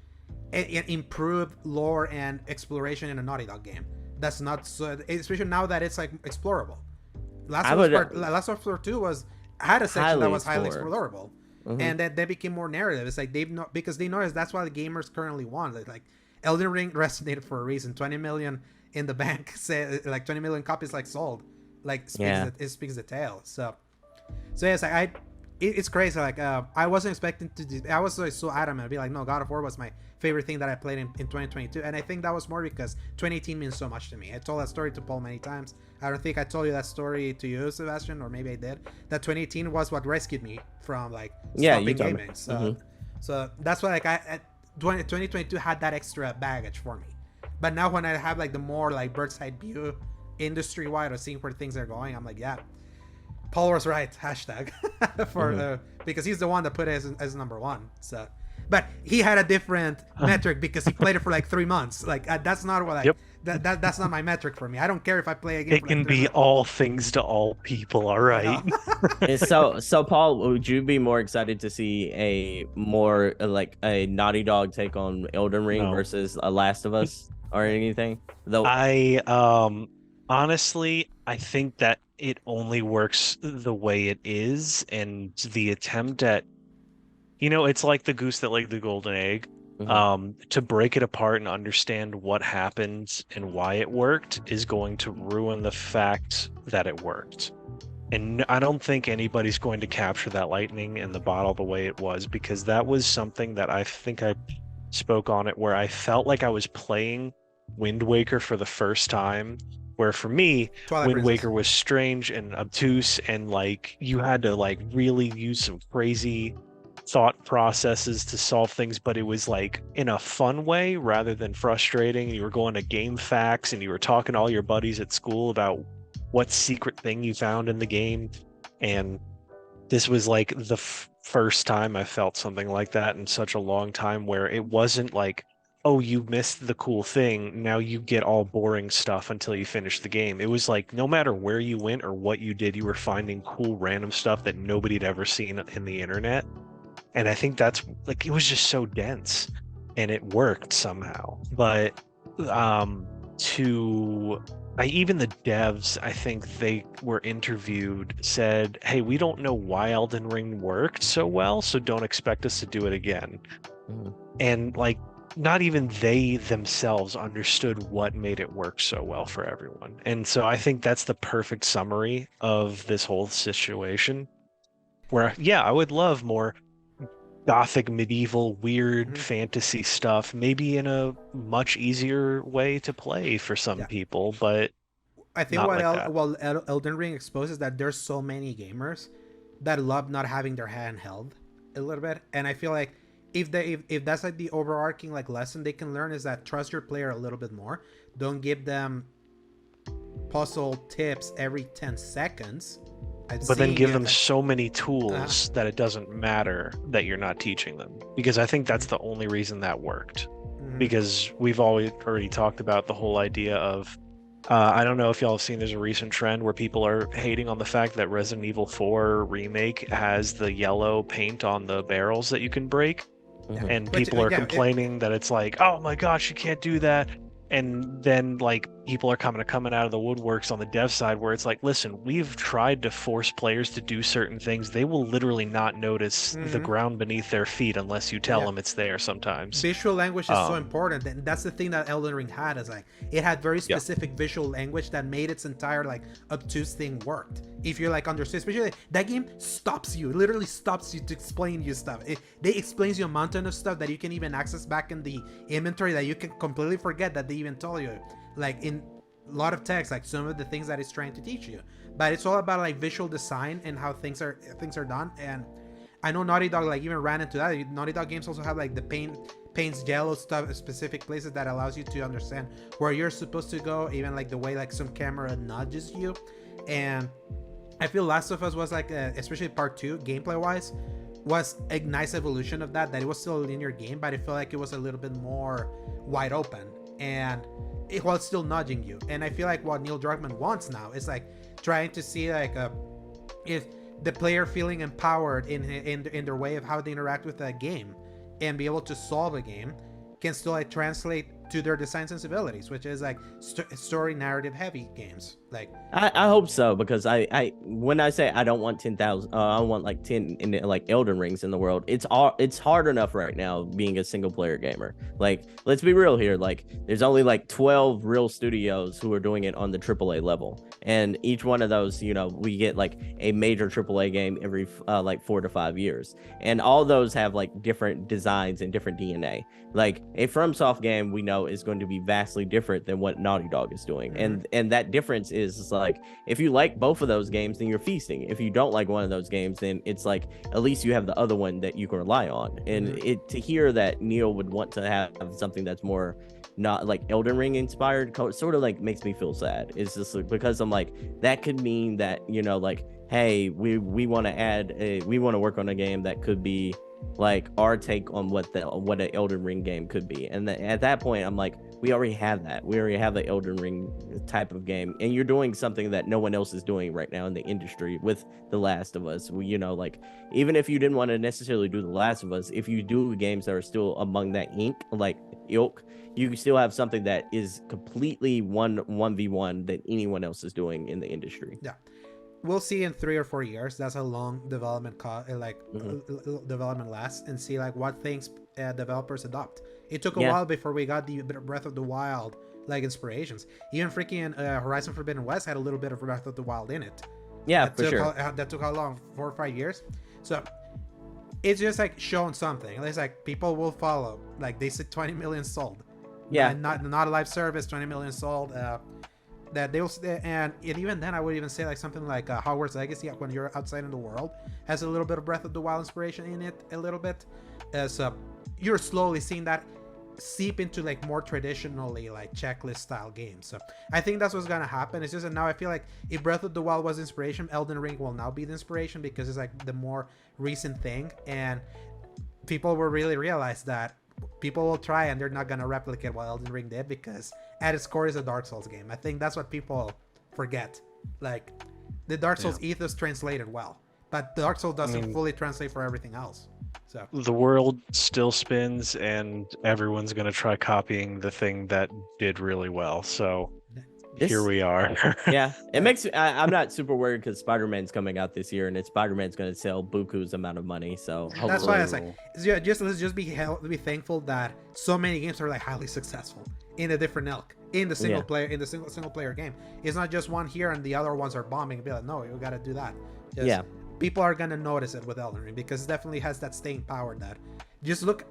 improved lore and exploration in a Naughty Dog game. That's not so, especially now that it's like explorable. Last of Us 2 had a section that was highly explorable. And that they became more narrative. It's like because they noticed that's what the gamers currently want. Like Elden Ring resonated for a reason. 20 million in the bank, say like 20 million copies like sold, like it speaks the tale. So yes, it's crazy. Like I wasn't expecting to do. I was like so adamant. I'd be like, no, God of War was my favorite thing that I played in 2022, and I think that was more because 2018 means so much to me. I told that story to Paul many times. I don't think I told you that story to you, Sebastion, or maybe I did. That 2018 was what rescued me from like stopping gaming. So that's why like 2022 had that extra baggage for me. But now when I have like the more like bird's eye view, industry wide, or seeing where things are going, I'm like, yeah, Paul was right. Hashtag for because he's the one that put it as number one. So. But he had a different metric because he played it for like 3 months. Like that's not what that's not my metric for me. I don't care if I play a game. It can be all things to all people. All right. So Paul, would you be more excited to see a more like a Naughty Dog take on Elden Ring versus a Last of Us or anything? Though I honestly, I think that it only works the way it is, and the attempt at, it's like the goose that laid the golden egg. To break it apart and understand what happened and why it worked is going to ruin the fact that it worked. And I don't think anybody's going to capture that lightning in the bottle the way it was, because that was something that I think I spoke on it, where I felt like I was playing Wind Waker for the first time, where for me, Wind Waker was strange and obtuse, and like you had to like really use some crazy thought processes to solve things, but it was like in a fun way rather than frustrating. You were going to game facts and you were talking to all your buddies at school about what secret thing you found in the game, and this was like the first time I felt something like that in such a long time, where it wasn't like, oh, you missed the cool thing, now you get all boring stuff until you finish the game. It was like no matter where you went or what you did, you were finding cool random stuff that nobody had ever seen in the internet. And I think that's like, it was just so dense and it worked somehow. But even the devs, I think they were interviewed, said, hey, we don't know why Elden Ring worked so well, so don't expect us to do it again. And like, not even they themselves understood what made it work so well for everyone. And so I think that's the perfect summary of this whole situation, where, yeah, I would love more gothic, medieval, weird fantasy stuff, maybe in a much easier way to play for some people, but I think Elden Ring exposes that there's so many gamers that love not having their hand held a little bit, and I feel like if that's like the overarching like lesson they can learn, is that trust your player a little bit more. Don't give them puzzle tips every 10 seconds. But then give them so many tools that it doesn't matter that you're not teaching them. Because I think that's the only reason that worked. Because we've already talked about the whole idea of, I don't know if y'all have seen, there's a recent trend where people are hating on the fact that Resident Evil 4 Remake has the yellow paint on the barrels that you can break. And people are complaining that it's like, oh my gosh, you can't do that. And then like people are coming out of the woodworks on the dev side, where it's like, listen, we've tried to force players to do certain things. They will literally not notice the ground beneath their feet unless you tell them it's there sometimes. Visual language is so important, and that's the thing that Elden Ring had, is like it had very specific visual language that made its entire like obtuse thing worked. If you're like understood, especially that game stops you, literally stops you to explain you stuff. They explains you a mountain of stuff that you can even access back in the inventory that you can completely forget that they even told you, like in a lot of text, like some of the things that it's trying to teach you. But it's all about like visual design and how things are done. And I know Naughty Dog like even ran into that. Naughty Dog games also have like the paints yellow stuff, specific places that allows you to understand where you're supposed to go, even like the way like some camera nudges you. And I feel Last of Us was like especially part 2 gameplay wise was a nice evolution of that it was still a linear game, but I feel like it was a little bit more wide open, and it was still nudging you. And I feel like what Neil Druckmann wants now is like trying to see like if the player feeling empowered in their way of how they interact with that game and be able to solve a game can still like translate to their design sensibilities, which is like story narrative heavy games. Like I hope so, because I when I say I don't want 10,000, I want like 10 in like Elden Rings in the world. It's hard enough right now being a single player gamer. Like, let's be real here. Like, there's only like 12 real studios who are doing it on the AAA level, and each one of those, we get like a major AAA game every like 4 to 5 years, and all those have like different designs and different DNA. Like a FromSoft game we know is going to be vastly different than what Naughty Dog is doing, and that difference is like, if you like both of those games, then you're feasting. If you don't like one of those games, then it's like at least you have the other one that you can rely on. And to hear that Neil would want to have something that's more not like Elden Ring inspired, sort of like makes me feel sad. It's just like, because I'm like, that could mean that, like, hey, we want to work on a game that could be like our take on what an Elden Ring game could be. And at that point, I'm like, we already have that. We already have the Elden Ring type of game, and you're doing something that no one else is doing right now in the industry with The Last of Us. Like, even if you didn't want to necessarily do The Last of Us, if you do games that are still among that ilk, you still have something that is completely 1v1 that anyone else is doing in the industry. Yeah. We'll see in 3 or 4 years. That's how long development development lasts, and see like what things developers adopt. It took a while before we got the Breath of the Wild like inspirations. Even freaking Horizon Forbidden West had a little bit of Breath of the Wild in it. Yeah, for sure. That took how long? 4 or 5 years. So it's just like showing something. It's like people will follow. Like they said, 20 million sold. Yeah, not a live service. 20 million sold. That they will, and even then I would even say like something like Hogwarts Legacy, when you're outside in the world, has a little bit of Breath of the Wild inspiration in it, a little bit. So you're slowly seeing that seep into like more traditionally like checklist style games. So I think that's what's gonna happen. It's just that now I feel like if Breath of the Wild was inspiration, Elden Ring will now be the inspiration, because it's like the more recent thing, and people will really realize that people will try and they're not gonna replicate what Elden Ring did, because at its core is a Dark Souls game. I think that's what people forget. Like the Dark Souls ethos translated well, but Dark Souls doesn't fully translate for everything else. So the world still spins, and everyone's gonna try copying the thing that did really well. So here we are. Yeah, it makes I'm not super worried, because Spider-Man's coming out this year, and Spider-Man's going to sell buku's amount of money. So that's why I was like, let's just be thankful that so many games are like highly successful in a different ilk, in the single player, in the single player game. It's not just one here and the other ones are bombing and be like, no, you got to do that. People are gonna notice it with Elden Ring, because it definitely has that staying power. That just look,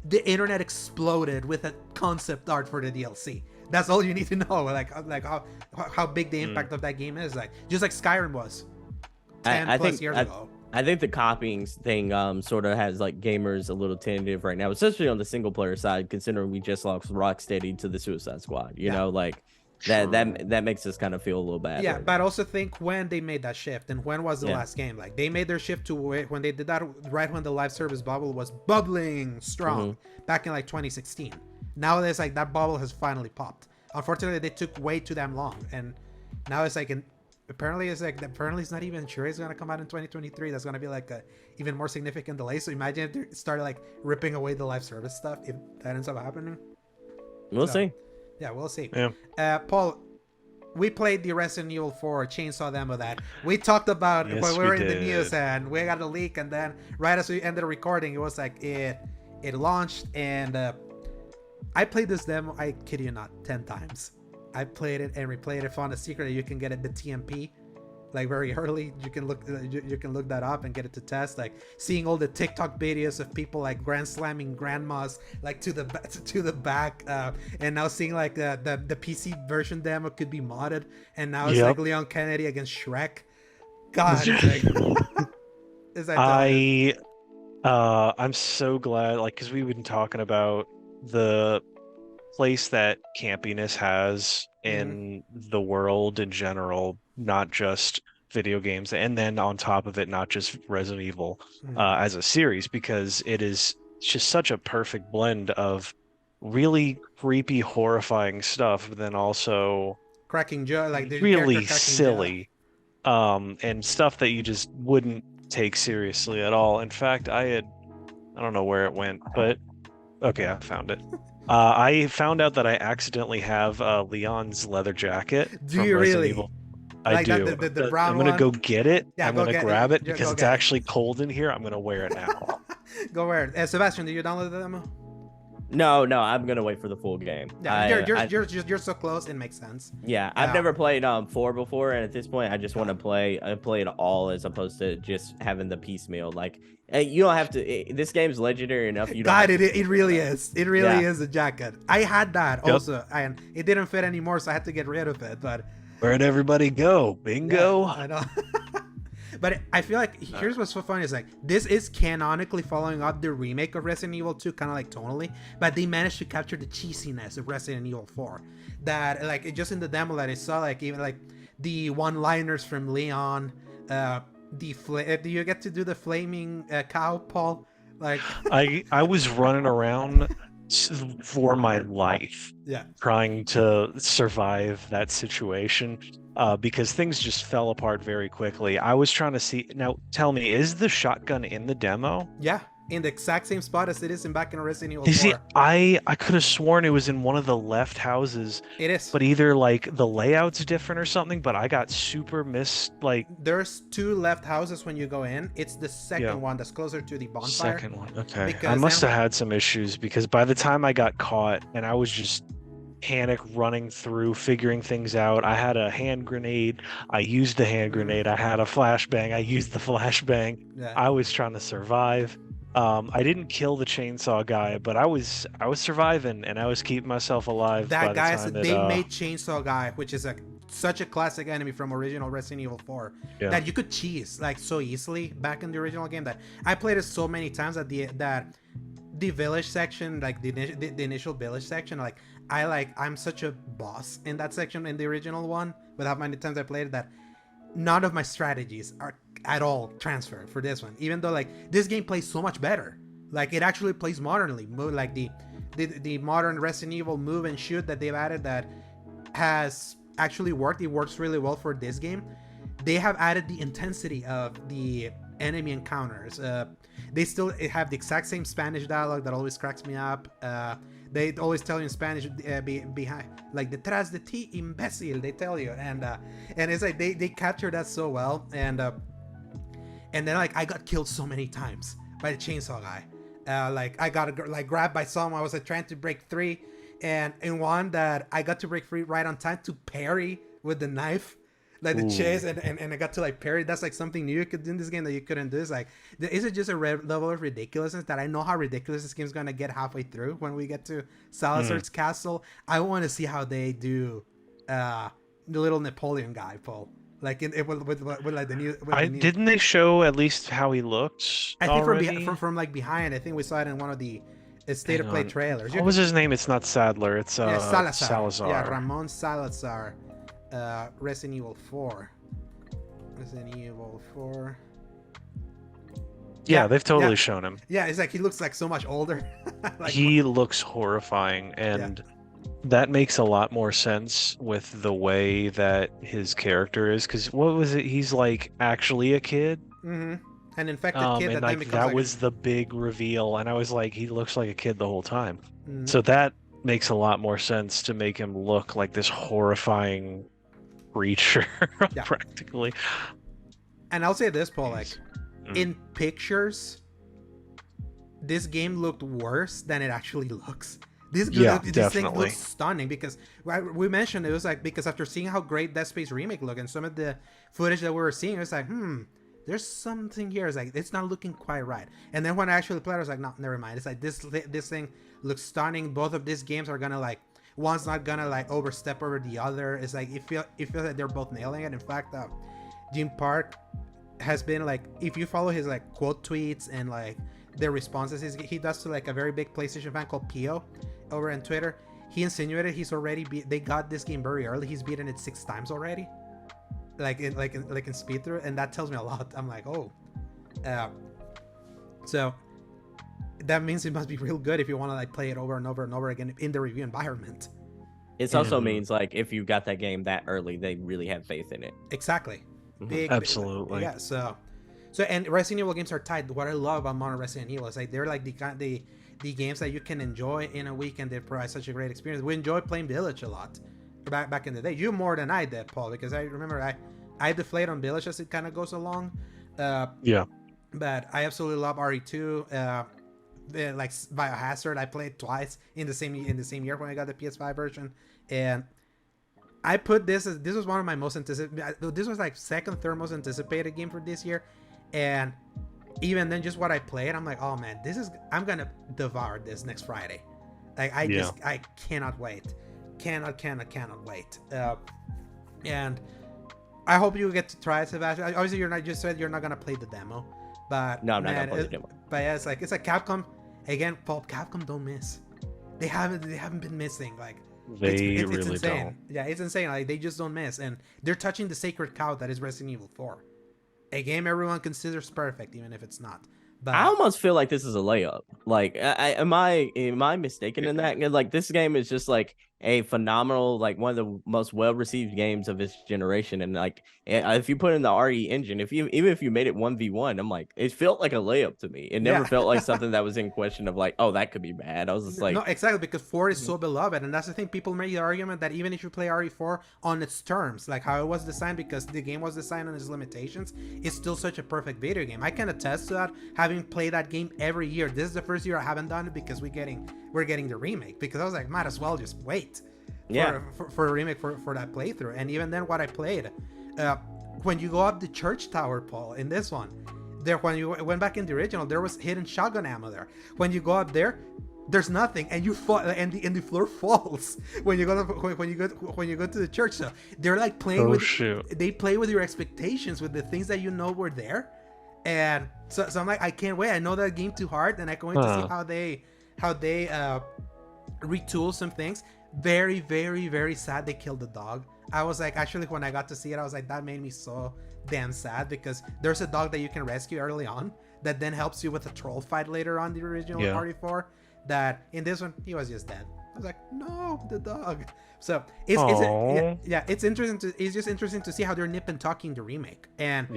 the internet exploded with a concept art for the DLC. That's all you need to know. Like how big the impact of that game is. Like just like Skyrim was 10 plus years ago. I think the copying thing sort of has like gamers a little tentative right now, especially on the single player side, considering we just lost Rocksteady to the Suicide Squad. You know, like that makes us kind of feel a little bad. Yeah, but I also think when they made that shift, and when was the last game? Like they made their shift to when they did that right when the live service bubble was bubbling strong back in like 2016. Now there's like that bubble has finally popped. Unfortunately, they took way too damn long, and now it's like apparently it's not even sure it's gonna come out in 2023. That's gonna be like a even more significant delay. So imagine if they started like ripping away the live service stuff, if that ends up happening. We'll see. Yeah, we'll see. Yeah. Paul, we played the Resident Evil 4 chainsaw demo that we talked about when we were in the news, and we got a leak, and then right as we ended recording, it was like it launched, and I played this demo, I kid you not, 10 times. I played it and replayed it, found a secret that you can get at the TMP like very early. You can look that up and get it to test. Like seeing all the TikTok videos of people like grand slamming grandmas like to the back, and now seeing like the PC version demo could be modded, and now it's like Leon Kennedy against Shrek. God, I'm so glad, like, because we've been talking about the place that campiness has in the world in general, not just video games, and then on top of it, not just Resident Evil as a series, because it is just such a perfect blend of really creepy, horrifying stuff, but then also cracking joke, like the really silly, and stuff that you just wouldn't take seriously at all. In fact, I don't know where it went, but okay, I found it. I found out that I accidentally have Leon's leather jacket. Do you really? Evil. I do. The brown I'm gonna go get it. Yeah, I'm gonna grab it because it's actually cold in here. I'm gonna wear it now. Go wear it. Sebastion, did you download the demo? No, I'm gonna wait for the full game. Yeah, you're so close. It makes sense. Yeah, I've never played 4 before, and at this point, I just want to play it all as opposed to just having the piecemeal. Like, you don't have to. This game's legendary enough. You don't God, have it really is. It really is a jacket. I had that also, and it didn't fit anymore, so I had to get rid of it. But where'd everybody go? Bingo. Yeah, I know. But I feel like here's what's so funny is like this is canonically following up the remake of Resident Evil 2, kind of like tonally, but they managed to capture the cheesiness of Resident Evil 4. That like just in the demo that I saw, like even like the one-liners from Leon, do you get to do the flaming cow, Paul? Like I was running around for my life, trying to survive that situation. Because things just fell apart very quickly. I was trying to see. Now, tell me, is the shotgun in the demo? Yeah, in the exact same spot as it is back in Resident Evil 4. You see, I could have sworn it was in one of the left houses. It is. But either like the layout's different or something, but I got super like... There's 2 left houses when you go in. It's the second one that's closer to the bonfire. Second one, okay. I must have had some issues because by the time I got caught and I was just... panic running through figuring things out. I had a hand grenade. I used the hand grenade. I had a flashbang. I used the flashbang. I was trying to survive. I didn't kill the chainsaw guy, but I was surviving and I was keeping myself alive. That guy, they made Chainsaw Guy, which is such a classic enemy from original Resident Evil 4 that you could cheese like so easily back in the original game. That I played it so many times that the village section, like the initial village section, like I'm such a boss in that section in the original one, with how many times I played it, that none of my strategies are at all transferred for this one, even though like this game plays so much better. Like it actually plays modernly, like the modern Resident Evil move and shoot that they've added that has actually worked. It works really well for this game. They have added the intensity of the enemy encounters. They still have the exact same Spanish dialogue that always cracks me up. They always tell you in Spanish, behind, like detrás de ti, imbécil. They tell you, and it's like they capture that so well. And then like I got killed so many times by the chainsaw guy. Like I got like grabbed by someone. I was trying to break free, and in one that I got to break free right on time to parry with the knife. Like the chase, and I got to like parry. That's like something new you could do in this game that you couldn't do. It's like, is it just a level of ridiculousness that I know how ridiculous this game's gonna get halfway through when we get to Salazar's castle? I want to see how they do the little Napoleon guy, Paul. Like with like the new. Didn't they show at least how he looked? I think from like behind. I think we saw it in one of the state of play trailers. What was his name? It's not Sadler. It's Salazar. Yeah, Ramon Salazar. Resident Evil 4. Yeah, they've totally shown him. Yeah, it's like he looks like so much older. Like, he looks horrifying, and that makes a lot more sense with the way that his character is. Because what was it? He's like actually a kid. Mm-hmm. An infected kid. And like, that was the big reveal, and I was like, he looks like a kid the whole time. Mm-hmm. So that makes a lot more sense to make him look like this horrifying creature, practically. And I'll say this, Paul, like in pictures, this game looked worse than it actually looks. This thing looks stunning because we mentioned it was like, because after seeing how great Dead Space remake looked and some of the footage that we were seeing, it was like, there's something here. It's like it's not looking quite right. And then when I actually played, I was like, no, never mind. It's like this thing looks stunning. Both of these games are gonna like, one's not gonna like overstep over the other. It's like it feels like they're both nailing it. In fact, Jim Park has been like, if you follow his like quote tweets and like the responses he does to like a very big PlayStation fan called Pio over on Twitter, he insinuated he's already they got this game very early. He's beaten it 6 times already, like in speed through, and that tells me a lot. I'm like, oh, so that means it must be real good if you want to like play it over and over and over again in the review environment. It also means like if you got that game that early, they really have faith in it. Exactly. Absolutely. Yeah. So and Resident Evil games are tight. What I love about modern Resident Evil is like they're like the games that you can enjoy in a week, and they provide such a great experience. We enjoyed playing Village a lot back in the day. You more than I did, Paul, because I remember I deflate on Village as it kind of goes along. But I absolutely love RE2. like Biohazard, I played twice in the same year when I got the PS5 version, and I put this was one of my most anticipated. This was like second, third most anticipated game for this year, and even then, just what I played, I'm like, oh man, I'm gonna devour this next Friday. Like I cannot wait, cannot wait. And I hope you get to try it, Sebastian. Obviously, you're not gonna play the demo, but no, I'm not gonna play the demo. But yeah, it's like Capcom again. Paul, Capcom don't miss. They haven't been missing. Like it's really insane. don't. Yeah, it's insane. Like they just don't miss, and they're touching the sacred cow that is Resident Evil 4. A game everyone considers perfect, even if it's not. But I almost feel like this is a layup. Like, am I mistaken in that? Like, this game is just like a phenomenal, like one of the most well-received games of its generation. And like, if you put in the RE engine, even if you made it 1v1, I'm like, it felt like a layup to me. It never felt like something that was in question of like, oh, that could be bad. I was just like, no, exactly, because 4 is so beloved, and that's the thing. People make the argument that even if you play RE4 on its terms, like how it was designed, because the game was designed on its limitations, it's still such a perfect video game. I can attest to that, having played that game every year. This is the first year I haven't done it because we're getting the remake, because I was like, might as well just wait for a remake for that playthrough. And even then, what I played, when you go up the church tower, Paul, in this one, there, when you went back in the original, there was hidden shotgun ammo there. When you go up there, there's nothing, and you fall, and the floor falls when you go to the church. So they're like playing they play with your expectations, with the things that you know were there. And so I'm like, I can't wait. I know that game too hard, and I can't wait to see how they retool some things. Very, very, very sad they killed the dog. I was like, actually, when I got to see it, I was like, that made me so damn sad, because there's a dog that you can rescue early on that then helps you with a troll fight later on, the original RE4. That in this one, he was just dead. I was like, no, the dog. So it's just interesting to see how they're nip and tucking the remake, and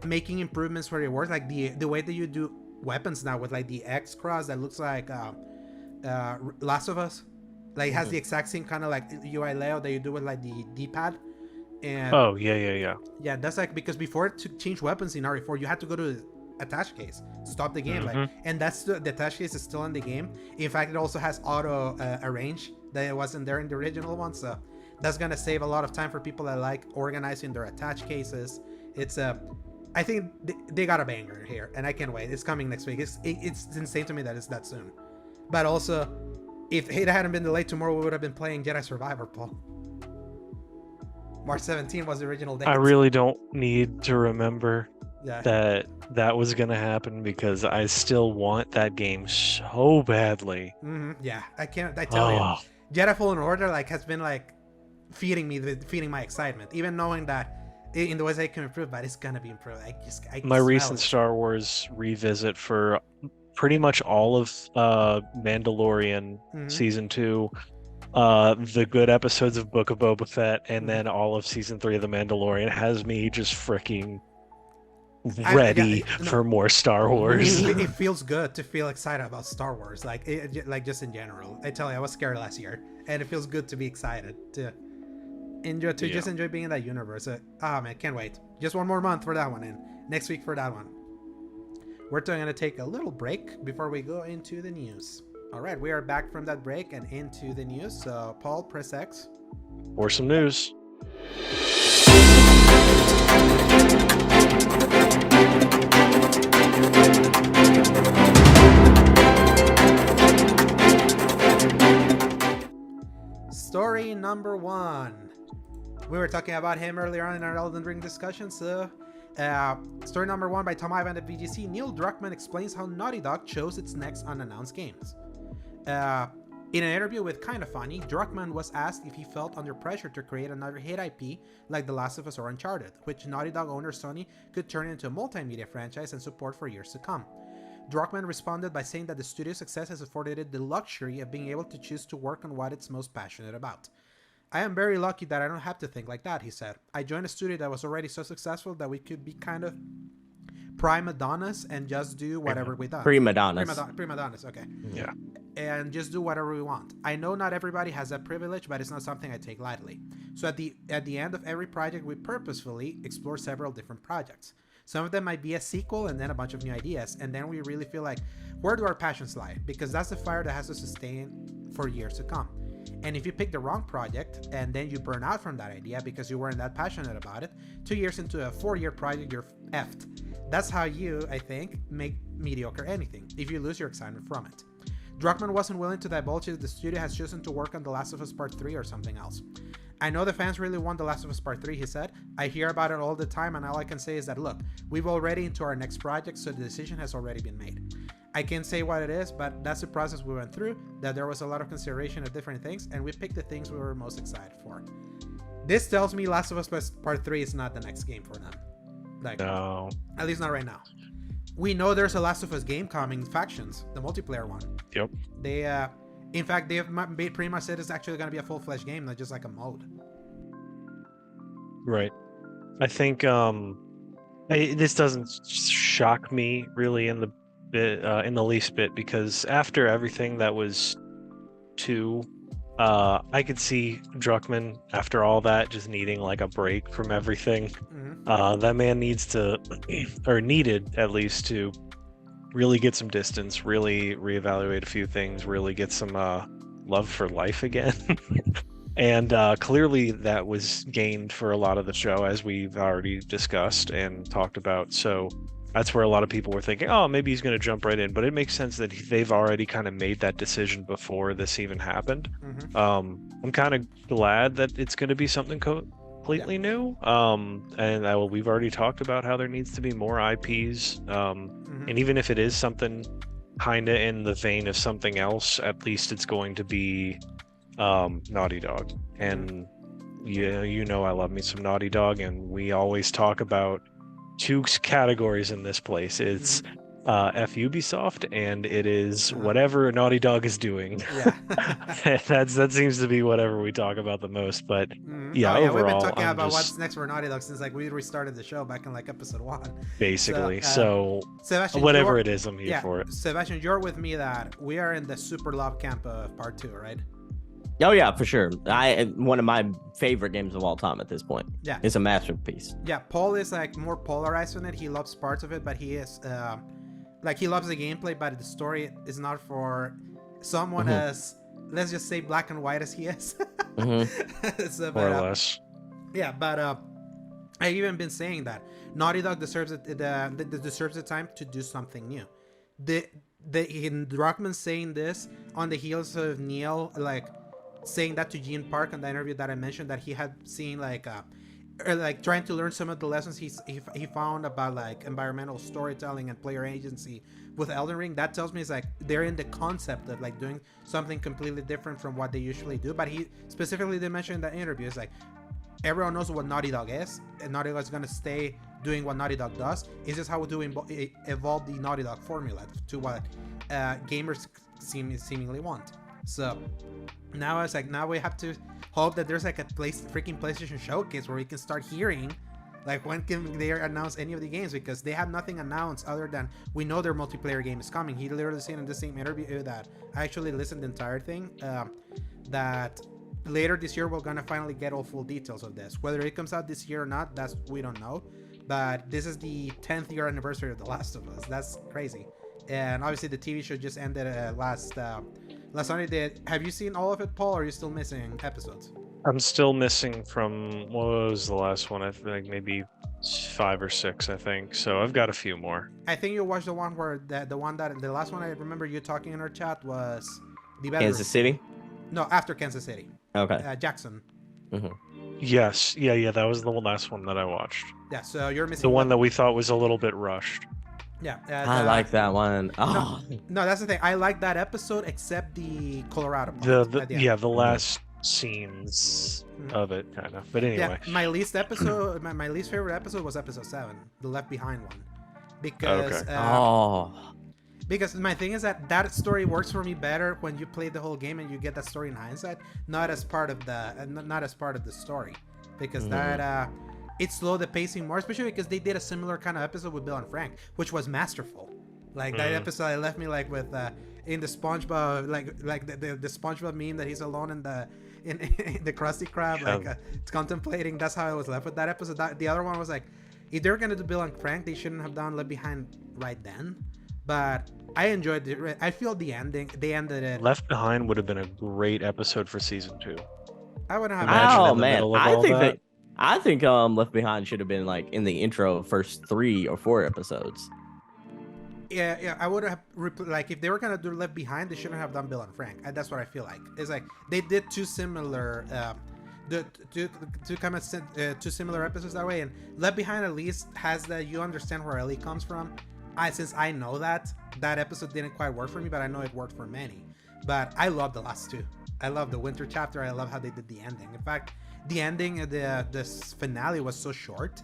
making improvements where it works. Like the way that you do weapons now with like the X cross that looks like Last of Us. Like it has the exact same kind of like UI layout that you do with like the D-pad. And yeah, that's like, because before to change weapons in RE4, you had to go to the attach case, stop the game, like, and that's the attach case is still in the game. In fact, it also has auto arrange that it wasn't there in the original one, so that's gonna save a lot of time for people that like organizing their attach cases. It's I think they got a banger here, and I can't wait. It's coming next week. It's insane to me that it's that soon. But also, if it hadn't been delayed, tomorrow we would have been playing Jedi Survivor, Paul. March 17 was the original date. I really don't need to remember that was gonna happen, because I still want that game so badly. Yeah, I tell you, Jedi Fallen Order like has been like feeding my excitement, even knowing that in the ways I can improve, but it's gonna be improved. My recent Star Wars revisit for pretty much all of Mandalorian season 2, the good episodes of Book of Boba Fett, and then all of season 3 of The Mandalorian has me just freaking ready for more Star Wars. It feels good to feel excited about Star Wars, like just in general. I tell you, I was scared last year, and it feels good to be excited to just enjoy being in that universe. Man, can't wait. Just one more month for that one, and next week for that one. We're going to take a little break before we go into the news. All right, we are back from that break and into the news. So, Paul, press X. For some news. Story number 1. We were talking about him earlier on in our Elden Ring discussion, so... story number 1 by Tom Ivan at VGC. Neil Druckmann explains how Naughty Dog chose its next unannounced games. In an interview with Kinda Funny, Druckmann was asked if he felt under pressure to create another hit IP like The Last of Us or Uncharted, which Naughty Dog owner Sony could turn into a multimedia franchise and support for years to come. Druckmann responded by saying that the studio's success has afforded it the luxury of being able to choose to work on what it's most passionate about. I am very lucky that I don't have to think like that, he said. I joined a studio that was already so successful that we could be kind of prima donnas and just do whatever we done. Prima donnas, okay. Yeah. And just do whatever we want. I know not everybody has that privilege, but it's not something I take lightly. So at the end of every project, we purposefully explore several different projects. Some of them might be a sequel and then a bunch of new ideas. And then we really feel like, where do our passions lie? Because that's the fire that has to sustain for years to come. And if you pick the wrong project and then you burn out from that idea because you weren't that passionate about it, 2 years into a 4-year project, you're effed. That's how you, I think, make mediocre anything, if you lose your excitement from it. Druckmann wasn't willing to divulge if the studio has chosen to work on The Last of Us Part 3 or something else. I know the fans really want The Last of Us Part 3, he said. I hear about it all the time, and all I can say is that, look, we've already into our next project, so the decision has already been made. I can't say what it is, but that's the process we went through, that there was a lot of consideration of different things, and we picked the things we were most excited for. This tells me Last of Us Part 3 is not the next game for them. Like, no. At least not right now. We know there's a Last of Us game coming, Factions, the multiplayer one. Yep. They, in fact, they have pretty much said it's actually going to be a full-fledged game, not just like a mode. Right. I think this doesn't shock me really in the least bit, because after everything that was 2, I could see Druckmann after all that just needing like a break from everything. That man needs to, or needed at least, to really get some distance, really reevaluate a few things, really get some love for life again. And clearly that was gained for a lot of the show, as we've already discussed and talked about. So that's where a lot of people were thinking, oh, maybe he's going to jump right in. But it makes sense that they've already kind of made that decision before this even happened. I'm kind of glad that it's going to be something completely new. And we've already talked about how there needs to be more IPs. And even if it is something kind of in the vein of something else, at least it's going to be Naughty Dog. And you know I love me some Naughty Dog, and we always talk about 2 categories in this place. It's F Ubisoft, and it is whatever Naughty Dog is doing. That seems to be whatever we talk about the most. But overall, we've been talking about what's next for Naughty Dog since like we restarted the show back in like episode 1. Basically, so Sebastion, whatever it is, I'm here for it. Sebastion, you're with me that we are in the super love camp of Part 2, right? Oh yeah, for sure. One of my favorite games of all time at this point. Yeah, it's a masterpiece. Yeah, Paul is like more polarized on it. He loves parts of it, but he is like he loves the gameplay, but the story is not for someone as, let's just say, black and white as he is. So, more or less. Yeah, but I've even been saying that Naughty Dog deserves deserves the time to do something new. Druckmann saying this on the heels of Neil saying that to Gene Park in the interview that I mentioned, that he had seen trying to learn some of the lessons he found about like environmental storytelling and player agency with Elden Ring. That tells me it's like they're in the concept of like doing something completely different from what they usually do. But he specifically did mention in that interview, it's like everyone knows what Naughty Dog is, and Naughty Dog is going to stay doing what Naughty Dog does. It's just how we do evolve the Naughty Dog formula to what gamers seemingly want. So now it's like, now we have to hope that there's like a freaking PlayStation showcase where we can start hearing like when can they announce any of the games, because they have nothing announced other than we know their multiplayer game is coming. He literally said in the same interview that I actually listened to the entire thing, that later this year we're gonna finally get all full details of this. Whether it comes out this year or not, that's we don't know. But this is the 10th year anniversary of The Last of Us. That's crazy. And obviously the TV show just ended last Sunday. Have you seen all of it, Paul, or are you still missing episodes? I'm still missing from, what was the last one? I think maybe 5 or 6, I think. So I've got a few more. I think you watched the one where the last one I remember you talking in our chat was the bedroom. Kansas City? No, after Kansas City. Okay. Jackson. Yes. Yeah. That was the last one that I watched. Yeah, so you're missing the one that we thought was a little bit rushed. Yeah. I like that one. Oh. No, that's the thing. I like that episode except the Colorado part. The last scenes of it, kind of. But anyway. Yeah, my least favorite episode was episode 7, the Left Behind one. Because because my thing is that story works for me better when you play the whole game and you get that story in hindsight, not as part of the story. Because that it slowed the pacing more, especially because they did a similar kind of episode with Bill and Frank, which was masterful. Like that episode, it left me like with in the SpongeBob, like the SpongeBob meme that he's alone in the Krusty Krab, contemplating. That's how I was left with that episode. The other one was like, if they're gonna do Bill and Frank, they shouldn't have done Left Behind right then. But I enjoyed it. I feel the ending. They ended it. Left Behind would have been a great episode for season 2. I wouldn't have. Imagine Oh in the man, middle of I all think that. I think Left Behind should have been like in the intro first 3 or 4 episodes. Yeah, I would have like if they were gonna do Left Behind, they shouldn't have done Bill and Frank. That's what I feel like. It's like they did two similar, two similar episodes that way. And Left Behind at least has that you understand where Ellie comes from. Since I know that episode didn't quite work for me, but I know it worked for many. But I love the last 2. I love the winter chapter. I love how they did the ending. In fact, the ending of the finale was so short,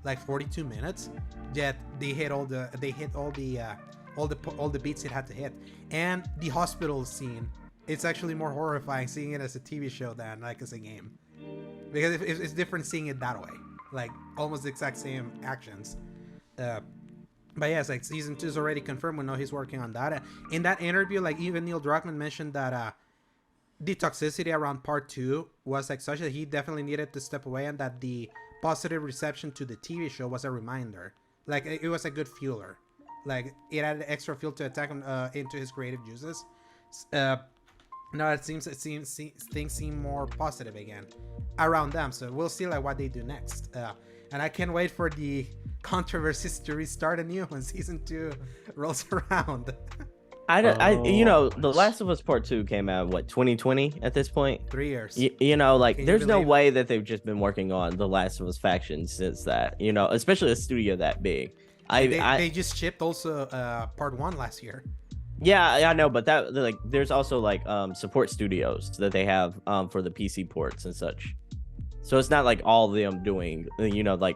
like 42 minutes. Yet they hit all the beats it had to hit. And the hospital scene, it's actually more horrifying seeing it as a TV show than like as a game, because it's different seeing it that way, like almost the exact same actions. But yeah, it's like season 2 is already confirmed. We know he's working on that. In that interview, like even Neil Druckmann mentioned that the toxicity around part 2 was like such that he definitely needed to step away, and that the positive reception to the TV show was a reminder. Like it was a good fueler. Like it added extra fuel to attack him into his creative juices. Now things seem more positive again around them. So we'll see like what they do next. And I can't wait for the controversies to restart anew when season 2 rolls around. The Last of Us Part 2 came out, 2020 at this point? 3 years. There's no way that they've just been working on the Last of Us faction since that, especially a studio that big. They just shipped also part 1 last year. Yeah, I know, but there's also support studios that they have for the PC ports and such. So it's not like all of them doing,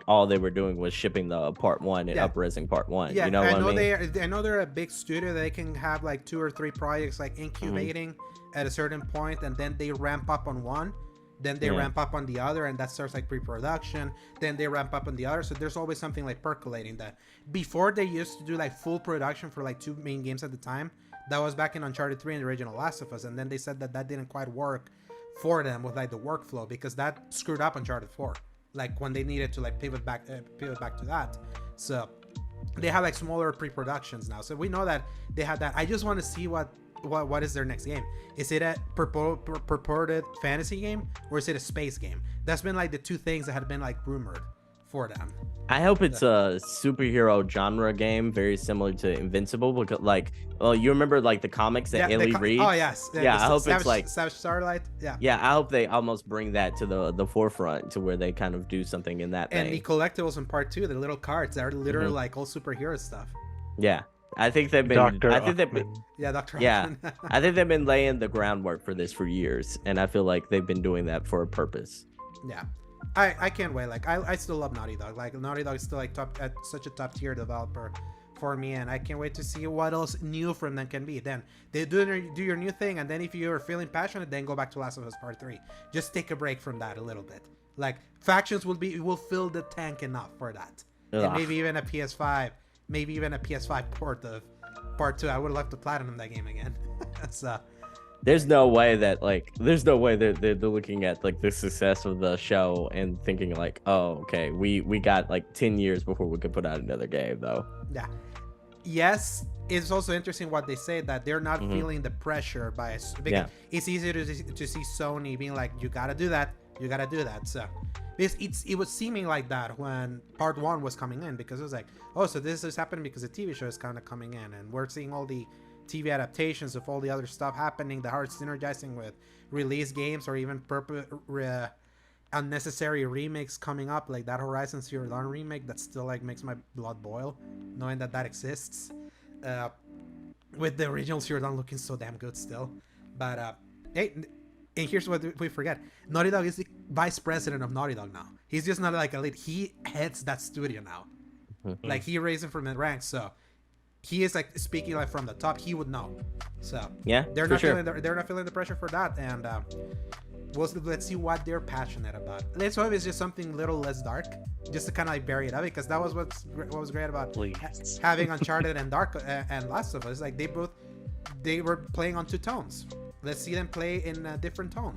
all they were doing was shipping the part 1 and up-resing part 1. Yeah, you know what I mean? I know they're a big studio. They can have like 2 or 3 projects like incubating at a certain point, and then they ramp up on one, then they ramp up on the other, and that starts like pre-production. Then they ramp up on the other. So there's always something like percolating. That before they used to do like full production for like 2 main games at the time. That was back in Uncharted 3 and the original Last of Us, and then they said that didn't quite work for them with like the workflow, because that screwed up Uncharted 4, like when they needed to like pivot back to that. So they have like smaller pre-productions now, so we know that they had that. I just want to see what is their next game. Is it a purported fantasy game, or is it a space game? That's been like the 2 things that had been like rumored for them. I hope it's a superhero genre game, very similar to Invincible, because you remember like the comics that Ellie reads? Oh yes. Yeah, I hope it's like Savage Starlight. Yeah, I hope they almost bring that to the forefront, to where they kind of do something in that And vein. the collectibles in part 2, the little cards, are literally like all superhero stuff. Yeah. I think they've been Dr. I think they've been Uckman. Yeah, Dr. Yeah. Hoffman. I think they've been laying the groundwork for this for years, and I feel like they've been doing that for a purpose. Yeah. I can't wait. Like I still love Naughty Dog. Like Naughty Dog is still like such a top tier developer for me, and I can't wait to see what else new from them can be. Then they do your new thing, and then if you're feeling passionate, then go back to Last of Us Part 3. Just take a break from that a little bit. Like factions will fill the tank enough for that. And maybe even a PS5 port of Part 2. I would love to platinum that game again. So There's no way that they're looking at like the success of the show and thinking like, oh, okay, we got like 10 years before we could put out another game though. Yeah. Yes, it's also interesting what they say, that they're not feeling the pressure because it's easy to see Sony being like, you gotta do that. So it was seeming like that when part 1 was coming in, because it was like, oh, so this is happening because the TV show is kind of coming in, and we're seeing all the TV adaptations of all the other stuff happening that are synergizing with release games, or even unnecessary remakes coming up, like that Horizon Zero Dawn remake that still like makes my blood boil knowing that exists, with the original Zero Dawn looking so damn good still. But hey, and here's what we forget: Naughty Dog is the vice president of Naughty Dog now. He's just not like a lead, he heads that studio now. Like he raised him from the ranks, so he is like speaking like from the top. He would know. So yeah, they're not feeling the pressure for that, and let's see what they're passionate about. Let's hope it's just something little less dark, just to kind of like bury it up, because that was what was great about having Uncharted and and Last of Us. Like they were playing on 2 tones. Let's see them play in a different tone.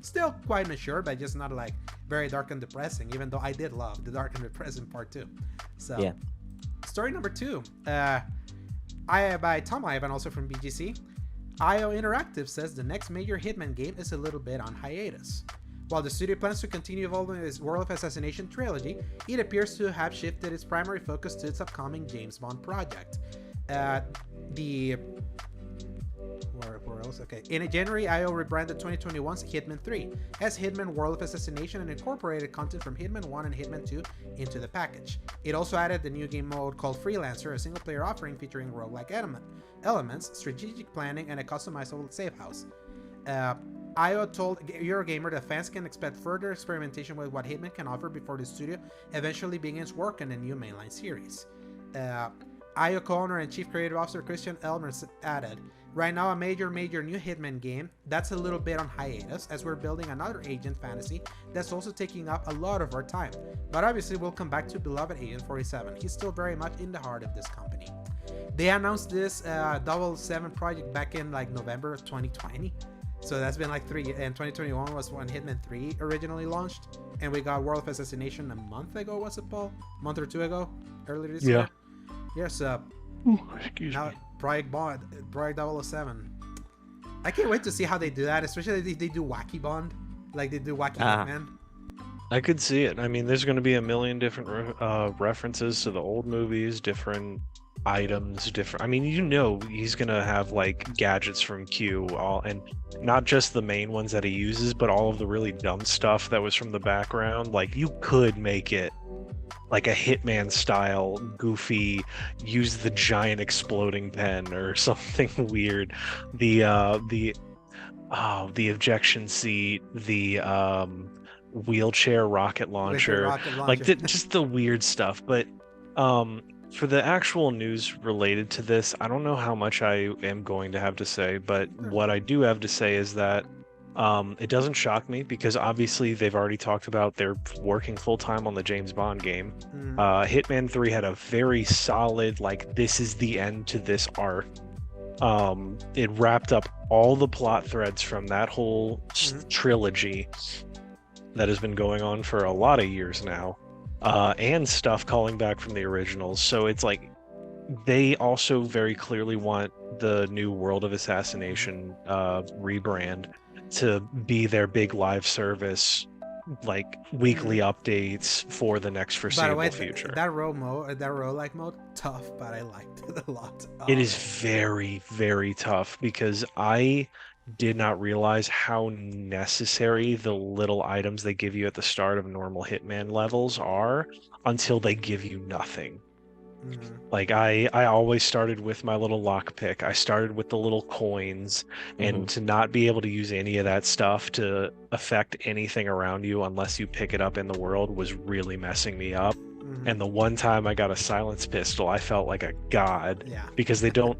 Still quite mature, but just not like very dark and depressing, even though I did love the dark and depressing part too. So Yeah. story number 2, by Tom Ivan, also from BGC. IO Interactive says the next major Hitman game is a little bit on hiatus. While the studio plans to continue evolving its World of Assassination trilogy, it appears to have shifted its primary focus to its upcoming James Bond project. Where else? Okay. In January, IO rebranded 2021's Hitman 3 as Hitman World of Assassination and incorporated content from Hitman 1 and Hitman 2 into the package. It also added the new game mode called Freelancer, a single-player offering featuring roguelike elements, strategic planning, and a customizable safe house. IO told Eurogamer that fans can expect further experimentation with what Hitman can offer before the studio eventually begins work on a new mainline series. IO co-owner and chief creative officer Christian Elmer added, "Right now, a major new Hitman game that's a little bit on hiatus as we're building another agent fantasy that's also taking up a lot of our time. But obviously, we'll come back to beloved Agent 47. He's still very much in the heart of this company." They announced this 007 project back in like November of 2020. So that's been like 3 years, and 2021 was when Hitman 3 originally launched, and we got World of Assassination a month ago, was it, Paul? A month or 2 ago? Earlier this year? Yes, Excuse now me. Project 007. I can't wait to see how they do that, especially if they do Wacky Bond, like they do Wacky Hitman. I could see it. I mean, there's going to be a million different references to the old movies, different items, different. I mean, he's going to have like gadgets from Q, and not just the main ones that he uses, but all of the really dumb stuff that was from the background. Like, you could make it like a Hitman style, goofy, use the giant exploding pen or something weird. The ejection seat, the wheelchair rocket launcher, just the weird stuff. But for the actual news related to this, I don't know how much I am going to have to say, but what I do have to say is that it doesn't shock me, because obviously they've already talked about they're working full-time on the James Bond game. Hitman 3 had a very solid, like, this is the end to this arc. It wrapped up all the plot threads from that whole trilogy that has been going on for a lot of years now, and stuff calling back from the originals. So it's like they also very clearly want the new World of Assassination rebrand to be their big live service, like weekly updates for the next foreseeable future. That roguelike mode, tough, but I liked it a lot. It is very, very tough, because I did not realize how necessary the little items they give you at the start of normal Hitman levels are until they give you nothing. Like, I always started with my little lockpick. I started with the little coins, and to not be able to use any of that stuff to affect anything around you unless you pick it up in the world was really messing me up. And the one time I got a silence pistol, I felt like a god, because they don't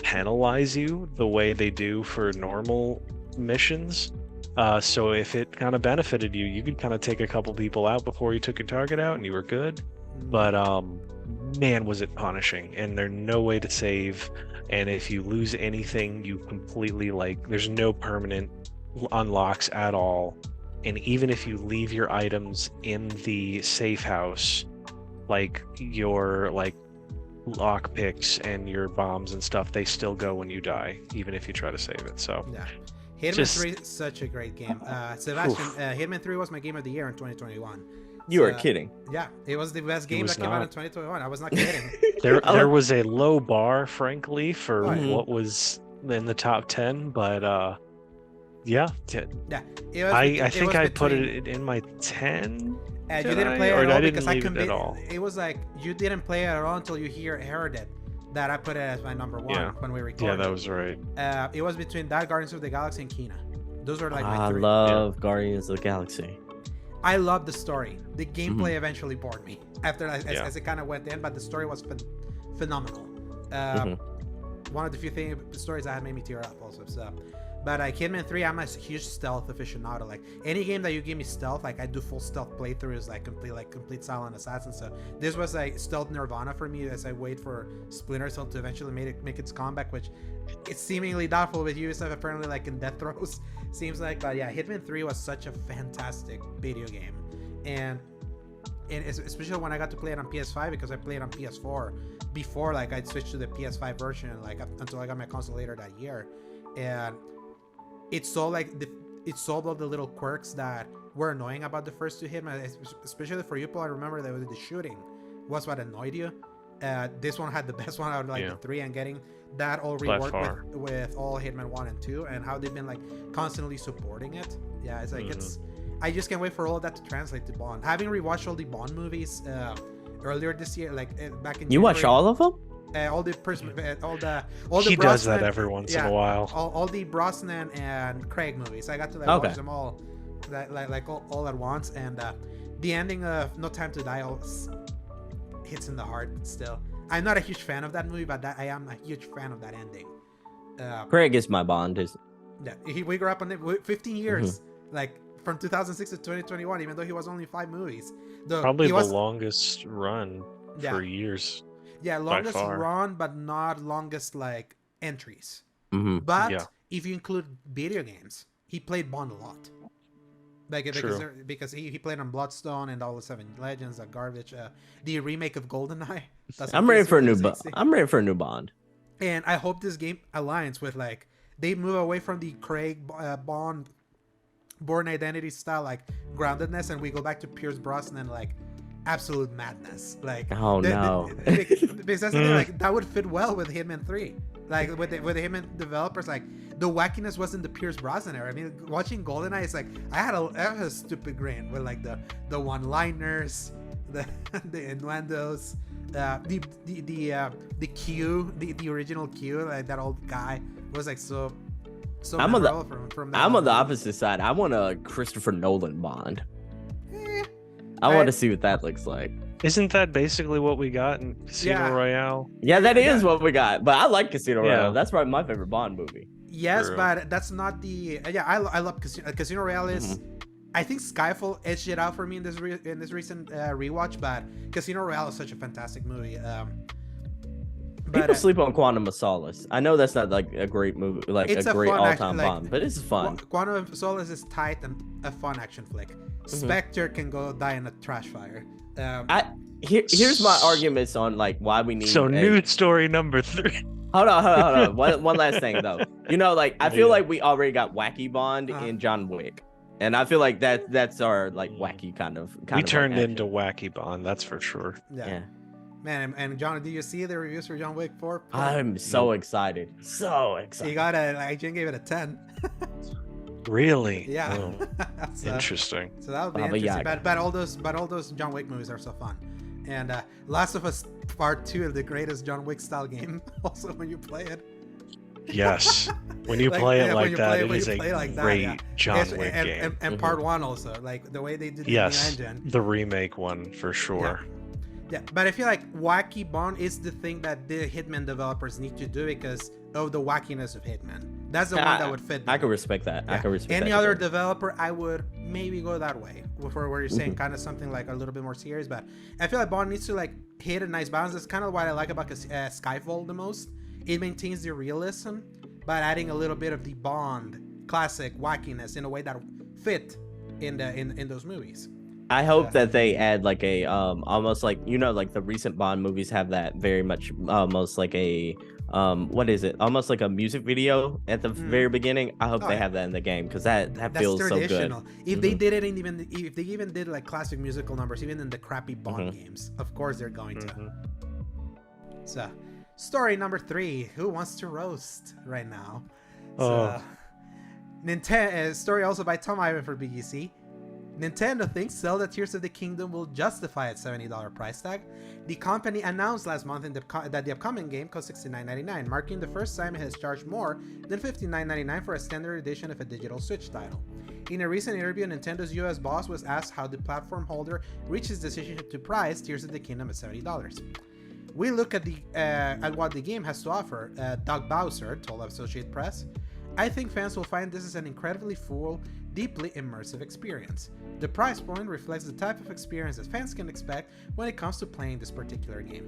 penalize you the way they do for normal missions. So if it kind of benefited you, you could kind of take a couple people out before you took your target out and you were good. But man, was it punishing, and there's no way to save, and if you lose anything, you completely, like, there's no permanent unlocks at all. And even if you leave your items in the safe house, like your lock picks and your bombs and stuff, they still go when you die, even if you try to save it. So Hitman 3 is such a great game. Sebastion, Hitman 3 was my game of the year in 2021. You are kidding. Yeah, it was the best game that came out in 2021. I was not kidding. There was a low bar, frankly, for what was in the top 10, but I think I put it in my 10. You didn't play it at all because I couldn't. At all. It was like you didn't play it at all until you heard it. That I put it as my number 1 when we recorded. Yeah, that was right. It was between that, Guardians of the Galaxy, and Kena. Those are like my 3. I love Guardians of the Galaxy. I love the story. The gameplay eventually bored me after as it kind of went in, but the story was phenomenal. One of the few stories that had made me tear up also. So, but Hitman 3, I'm a huge stealth aficionado. Like, any game that you give me stealth, like, I do full stealth playthroughs, complete silent assassin. So this was like stealth nirvana for me as I wait for Splinter Cell to eventually make its comeback, which it's seemingly doubtful with Ubisoft apparently, like, in death throes, seems like. But yeah, Hitman 3 was such a fantastic video game. and especially when I got to play it on PS5 because I played on PS4 before, like I switched to the PS5 version, like until I got my console later that year, and it solved all the little quirks that were annoying about the first two Hitman, especially for you, Paul. I remember that the shooting was what annoyed you. This one had the best one out of like the three, and getting that all reworked with all Hitman 1 and 2 and how they've been like constantly supporting it. Yeah, it's like I just can't wait for all of that to translate to Bond. Having rewatched all the Bond movies earlier this year, like back in you watch all of them? All the he Brosnan, does that every once in a while. All the Brosnan and Craig movies. I got to like watch them all, all at once. And the ending of No Time to Die hits in the heart still. I'm not a huge fan of that movie, but I am a huge fan of that ending. Craig is my Bond. We grew up on it 15 years, like from 2006 to 2021, even though he was only 5 movies. Probably the longest run for years. Yeah, longest run, but not longest like entries. But if you include video games, he played Bond a lot. Because he played on Bloodstone and all the 7 Legends, that garbage. The remake of GoldenEye. I'm ready for a new Bond. And I hope this game aligns with like they move away from the Craig Bond Bourne Identity style like groundedness, and we go back to Pierce Brosnan like absolute madness. Like because that's like that would fit well with Hitman 3. Like with the Hitman developers, like the wackiness wasn't the Pierce Brosnan era. I mean, watching GoldenEye, it's like I had a stupid grin with like the one-liners, the innuendos, the Q, the original Q, like that old guy was like so. I'm on the opposite side. I want a Christopher Nolan Bond. I want to see what that looks like. Isn't that basically what we got in Casino Royale? Yeah, that is what we got. But I like Casino Royale. That's probably my favorite Bond movie. Yes, but that's not the. I love Casino Royale. Is I think Skyfall edged it out for me in this recent rewatch, but Casino Royale is such a fantastic movie. People sleep on Quantum of Solace. I know that's not like a great movie, like a great all-time Bond, but it's fun. Quantum of Solace is tight and a fun action flick. Spectre can go die in a trash fire. Here's my arguments on like why we need. Nude story number 3. Hold on. One last thing though. You know, like I feel like we already got wacky Bond in John Wick, and I feel like that's our like wacky kind of. We turned into wacky Bond, that's for sure. Yeah. Man, and John, did you see the reviews for John Wick 4? I'm so excited. You got IGN gave it a 10. Really? Yeah. Oh, interesting. So that would be interesting. But all those John Wick movies are so fun. And Last of Us Part 2 is the greatest John Wick style game. Also, when you play it. Yes. When you play it like that, it is a great John Wick game. And Part 1 also, like the way they did the engine. The remake one for sure. Yeah, but I feel like wacky Bond is the thing that the Hitman developers need to do because of the wackiness of Hitman. That's the one that would fit them. I can respect that. Yeah. I can respect any other developer, I would maybe go that way for where you're saying kind of something like a little bit more serious. But I feel like Bond needs to like hit a nice balance. That's kind of what I like about Skyfall the most. It maintains the realism, but adding a little bit of the Bond classic wackiness in a way that fit in those movies. I hope that they add like a almost like like the recent Bond movies have that very much almost like a what is it, almost like a music video at the very beginning. I hope they have that in the game because that feels so good. If they did it, if they even did like classic musical numbers even in the crappy Bond games, of course they're going to. So story number 3, who wants to roast right now? Nintendo story also by Tom Ivan for BGC. Nintendo thinks Zelda Tears of the Kingdom will justify its $70 price tag. The company announced last month that the upcoming game costs $69.99, marking the first time it has charged more than $59.99 for a standard edition of a digital Switch title. In a recent interview, Nintendo's US boss was asked how the platform holder reached his decision to price Tears of the Kingdom at $70. We look at what the game has to offer, Doug Bowser told Associated Press. I think fans will find this is an incredibly full, deeply immersive experience. The price point reflects the type of experience that fans can expect when it comes to playing this particular game.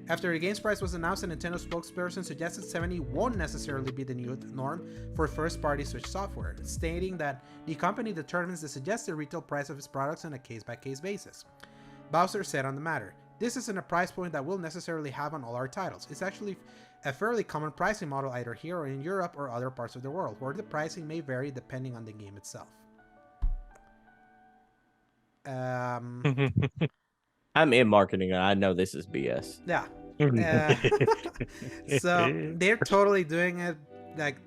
After the game's price was announced, a Nintendo spokesperson suggested 70 won't necessarily be the new norm for first-party Switch software, stating that the company determines the suggested retail price of its products on a case-by-case basis. Bowser said on the matter, "This isn't a price point that we'll necessarily have on all our titles. It's actually a fairly common pricing model either here or in Europe or other parts of the world, where the pricing may vary depending on the game itself." I'm in marketing and I know this is BS. Yeah. So they're totally doing it like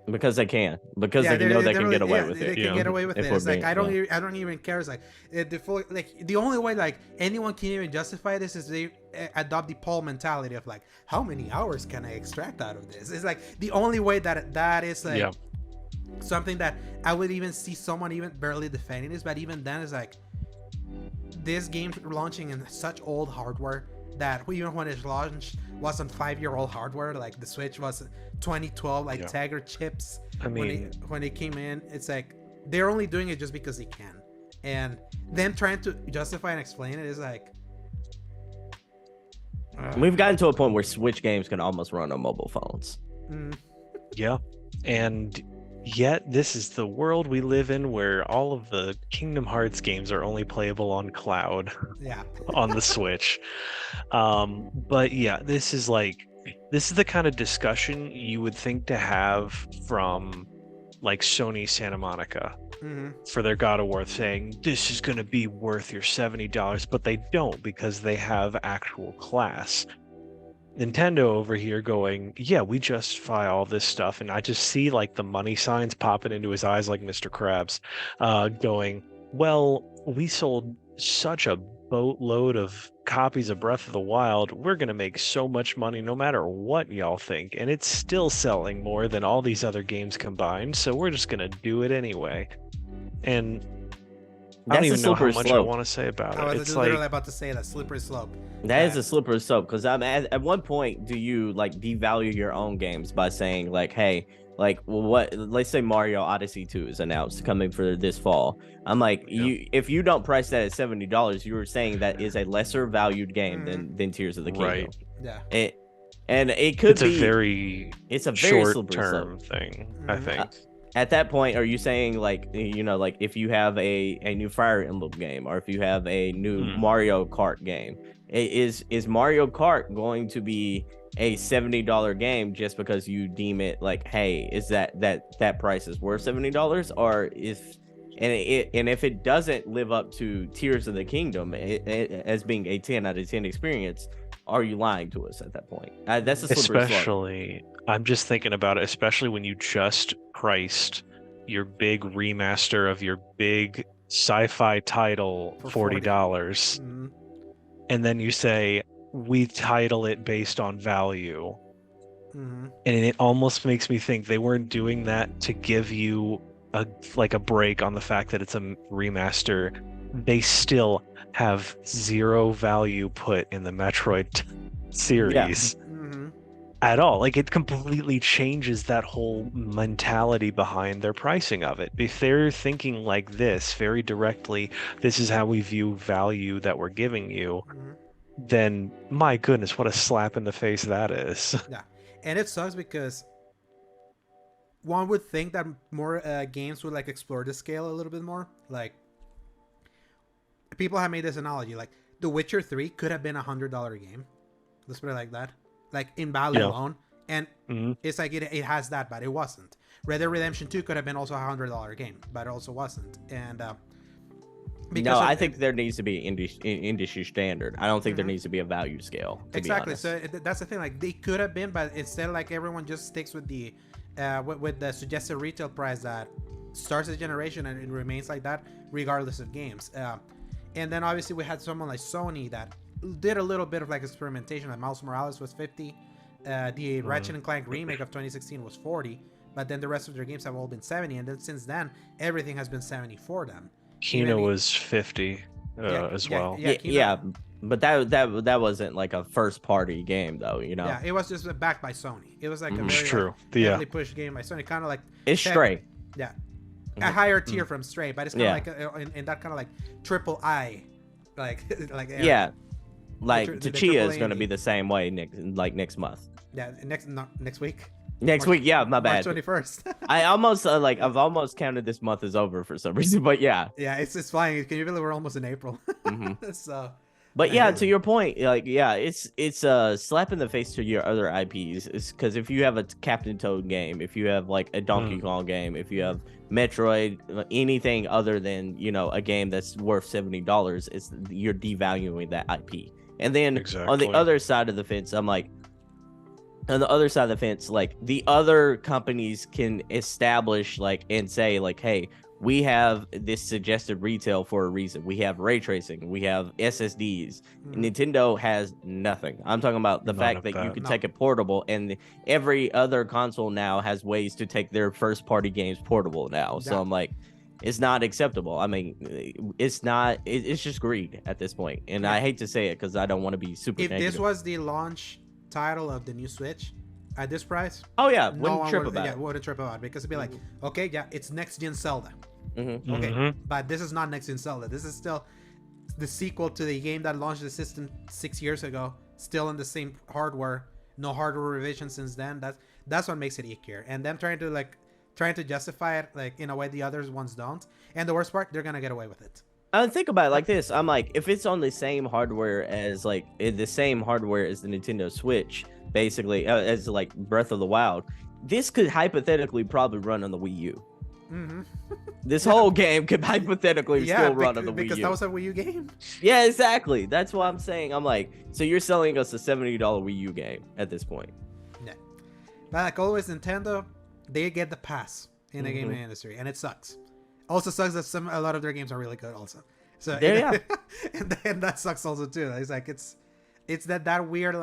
because they can. Because they know they can get away with it. They can get away with it. It's like I don't even care. It's like the only way like anyone can even justify this is they adopt the Paul mentality of like, how many hours can I extract out of this? It's like the only way that is like something that I would even see someone even barely defending this, but even then it's like this game launching in such old hardware that even when it launched was on 5-year-old hardware, like the Switch was 2012 like Tegra chips. I mean, when it came in, it's like they're only doing it just because they can, and then trying to justify and explain it is like we've gotten to a point where Switch games can almost run on mobile phones. Yeah, and yet this is the world we live in where all of the Kingdom Hearts games are only playable on cloud on the Switch. But yeah, this is the kind of discussion you would think to have from like Sony Santa Monica for their God of War, saying this is going to be worth your $70, but they don't because they have actual class. Nintendo over here going, yeah, we justify all this stuff, and I just see like the money signs popping into his eyes like Mr. Krabs, going, well, we sold such a boatload of copies of Breath of the Wild, we're gonna make so much money no matter what y'all think, and it's still selling more than all these other games combined, so we're just gonna do it anyway. And I don't even know how much I want to say about it. I was literally about to say that slippery slope. That is a slippery slope, because at one point, do you like devalue your own games by saying like, hey, like what? Let's say Mario Odyssey 2 is announced coming for this fall. I'm like, if you don't price that at $70, you were saying that is a lesser valued game than Tears of the Kingdom. Right. Yeah. It's a very short-term thing, I think. At that point, are you saying like, you know, like if you have a new Fire Emblem game, or if you have a new Mario Kart game, is Mario Kart going to be a $70 game just because you deem it like, hey, is that price is worth $70, or if it doesn't live up to Tears of the Kingdom as being a 10 out of 10 experience, are you lying to us at that point? That's a slippery slope. I'm just thinking about it, especially when you just priced your big remaster of your big sci-fi title for $40. And then you say, we title it based on value. And it almost makes me think they weren't doing that to give you a break on the fact that it's a remaster. They still have zero value put in the Metroid series at all. Like, it completely changes that whole mentality behind their pricing of it. If they're thinking like this very directly, this is how we view value that we're giving you, then my goodness, what a slap in the face that is. Yeah, and it sucks because one would think that more games would like explore the scale a little bit more. Like, people have made this analogy, like The Witcher 3 could have been $100 game. Let's put it like that. Like in value alone, and it's like it has that, but it wasn't. Red Dead Redemption 2 could have been also a $100 game, but it also wasn't. And I think there needs to be industry standard. I don't think there needs to be a value scale. Exactly. So that's the thing. Like, they could have been, but instead, like, everyone just sticks with the with the suggested retail price that starts the generation and it remains like that regardless of games. And then obviously we had someone like Sony that did a little bit of like experimentation. Like Miles Morales was $50, the Ratchet and Clank remake of 2016 was $40, but then the rest of their games have all been $70, and then since then everything has been $70 for them. Kino was $50 as well. Yeah, but that wasn't like a first party game though, you know. Yeah, it was just backed by Sony. It was like a very heavily pushed game by Sony, kind of like it's Stray. Yeah, a higher tier from Stray, but it's kind of like in that kind of like triple I, like Like the Tachia is AAA going to be indie. the same way next month. Yeah, next week. Next March- week, yeah, my bad. March 21st. I almost I've almost counted this month as over for some reason, but yeah. Yeah, it's flying. Can you believe we're almost in April? So, But yeah, hell to your point, like yeah, it's a slap in the face to your other IPs. It's because if you have a Captain Toad game, if you have like a Donkey Kong game, if you have Metroid, anything other than a game that's worth $70, you're devaluing that IP. And then on the other side of the fence, I'm like, on the other side of the fence, like the other companies can establish and say hey, we have this suggested retail for a reason. We have ray tracing, we have SSDs. Nintendo has nothing. I'm talking about the fact that you can take it portable, and every other console now has ways to take their first party games portable now. So I'm like, it's not acceptable. I mean, it's not. It's just greed at this point, and I hate to say it because I don't want to be super. If negative. this was the launch title of the new Switch at this price, wouldn't trip about it. Wouldn't trip about it because it'd be like, okay, yeah, it's next gen Zelda. Mm-hmm. Okay, but this is not next gen Zelda. This is still the sequel to the game that launched the system 6 years ago, still in the same hardware, no hardware revision since then. That's what makes it ickier. And them trying to justify it in a way the other ones don't. And the worst part, they're gonna get away with it. I think about it like this. I'm like, if it's on the same hardware as the Nintendo Switch, basically as Breath of the Wild, this could hypothetically probably run on the Wii U. This whole game could hypothetically still run on the Wii U. Because that was a Wii U game. Yeah, exactly. That's what I'm saying. I'm like, so you're selling us a $70 Wii U game at this point. Yeah. But like always, Nintendo, they get the pass in the gaming industry, and it sucks. Also sucks that a lot of their games are really good also. So and that sucks also too. It's like it's that weird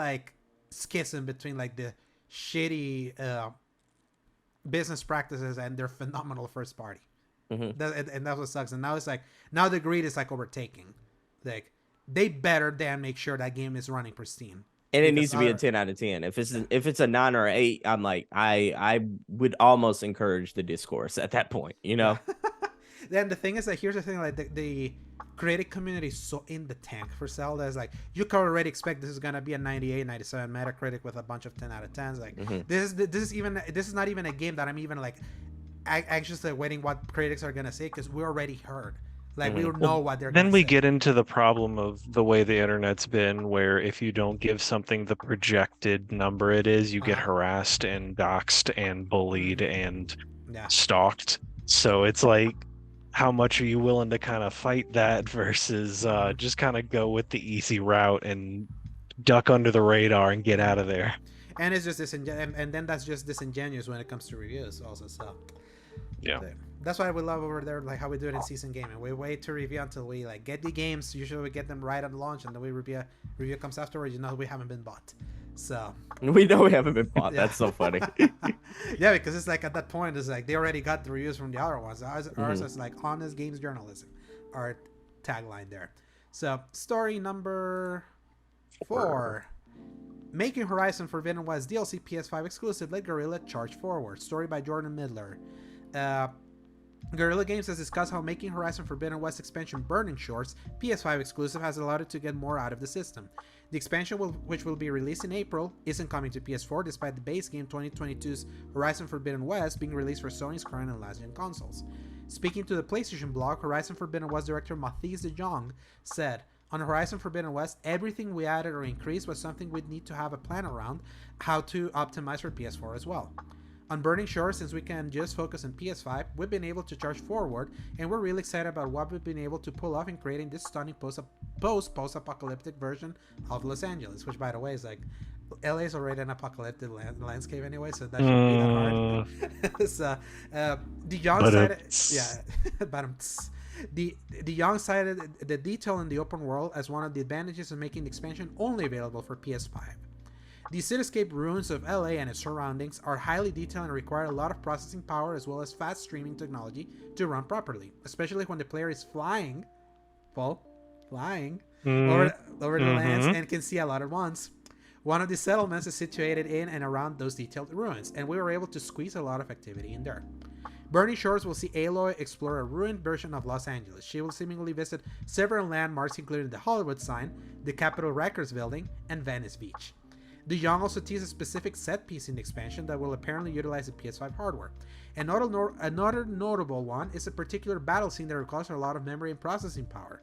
schism between the shitty business practices and their phenomenal first party. And that's what sucks. And now it's now the greed is overtaking. They better than make sure that game is running pristine. And it needs to be a 10 out of 10. If it's a 9 or 8, I'm like, I would almost encourage the discourse at that point, Then the thing is here's the thing, the creative community is so in the tank for Zelda. Is you can already expect this is gonna be a 98, 97 Metacritic with a bunch of 10 out of 10s. This is not even a game that I'm even anxiously waiting what critics are gonna say, because we already heard. We know what they're gonna say. Then we get into the problem of the way the internet's been, where if you don't give something the projected number it is, you get harassed and doxxed and bullied and stalked. So it's how much are you willing to kind of fight that versus just kind of go with the easy route and duck under the radar and get out of there? And it's just and then that's just disingenuous when it comes to reviews also. So that's why we love over there how we do it in season gaming. We wait to review until we get the games. Usually we get them right at launch, and then we review comes afterwards. We haven't been bought. So we know we haven't been bought. That's so funny. Yeah, because it's at that point it's they already got the reviews from the other ones. Ours is honest games journalism, our tagline there. So story number 4. Making Horizon Forbidden West DLC PS5 exclusive, let Guerrilla charge forward. Story by Jordan Midler. Guerrilla Games has discussed how making Horizon Forbidden West expansion Burning Shores PS5 exclusive has allowed it to get more out of the system. The expansion, which will be released in April, isn't coming to PS4 despite the base game 2022's Horizon Forbidden West being released for Sony's current and last-gen consoles. Speaking to the PlayStation blog, Horizon Forbidden West director Matthias de Jong said, "On Horizon Forbidden West, everything we added or increased was something we'd need to have a plan around how to optimize for PS4 as well. On Burning Shores, since we can just focus on PS5, we've been able to charge forward, and we're really excited about what we've been able to pull off in creating this stunning post-apocalyptic version of Los Angeles," which, by the way, is LA is already an apocalyptic landscape anyway, so that shouldn't be that hard. So, the young the young cited the detail in the open world as one of the advantages of making the expansion only available for PS5. The cityscape ruins of LA and its surroundings are highly detailed and require a lot of processing power as well as fast streaming technology to run properly, especially when the player is flying over the lands and can see a lot at once. One of the settlements is situated in and around those detailed ruins, and we were able to squeeze a lot of activity in there. Burning Shores will see Aloy explore a ruined version of Los Angeles. She will seemingly visit several landmarks, including the Hollywood sign, the Capitol Records building, and Venice Beach. The Young also teased a specific set piece in the expansion that will apparently utilize the PS5 hardware. Another notable one is a particular battle scene that requires a lot of memory and processing power.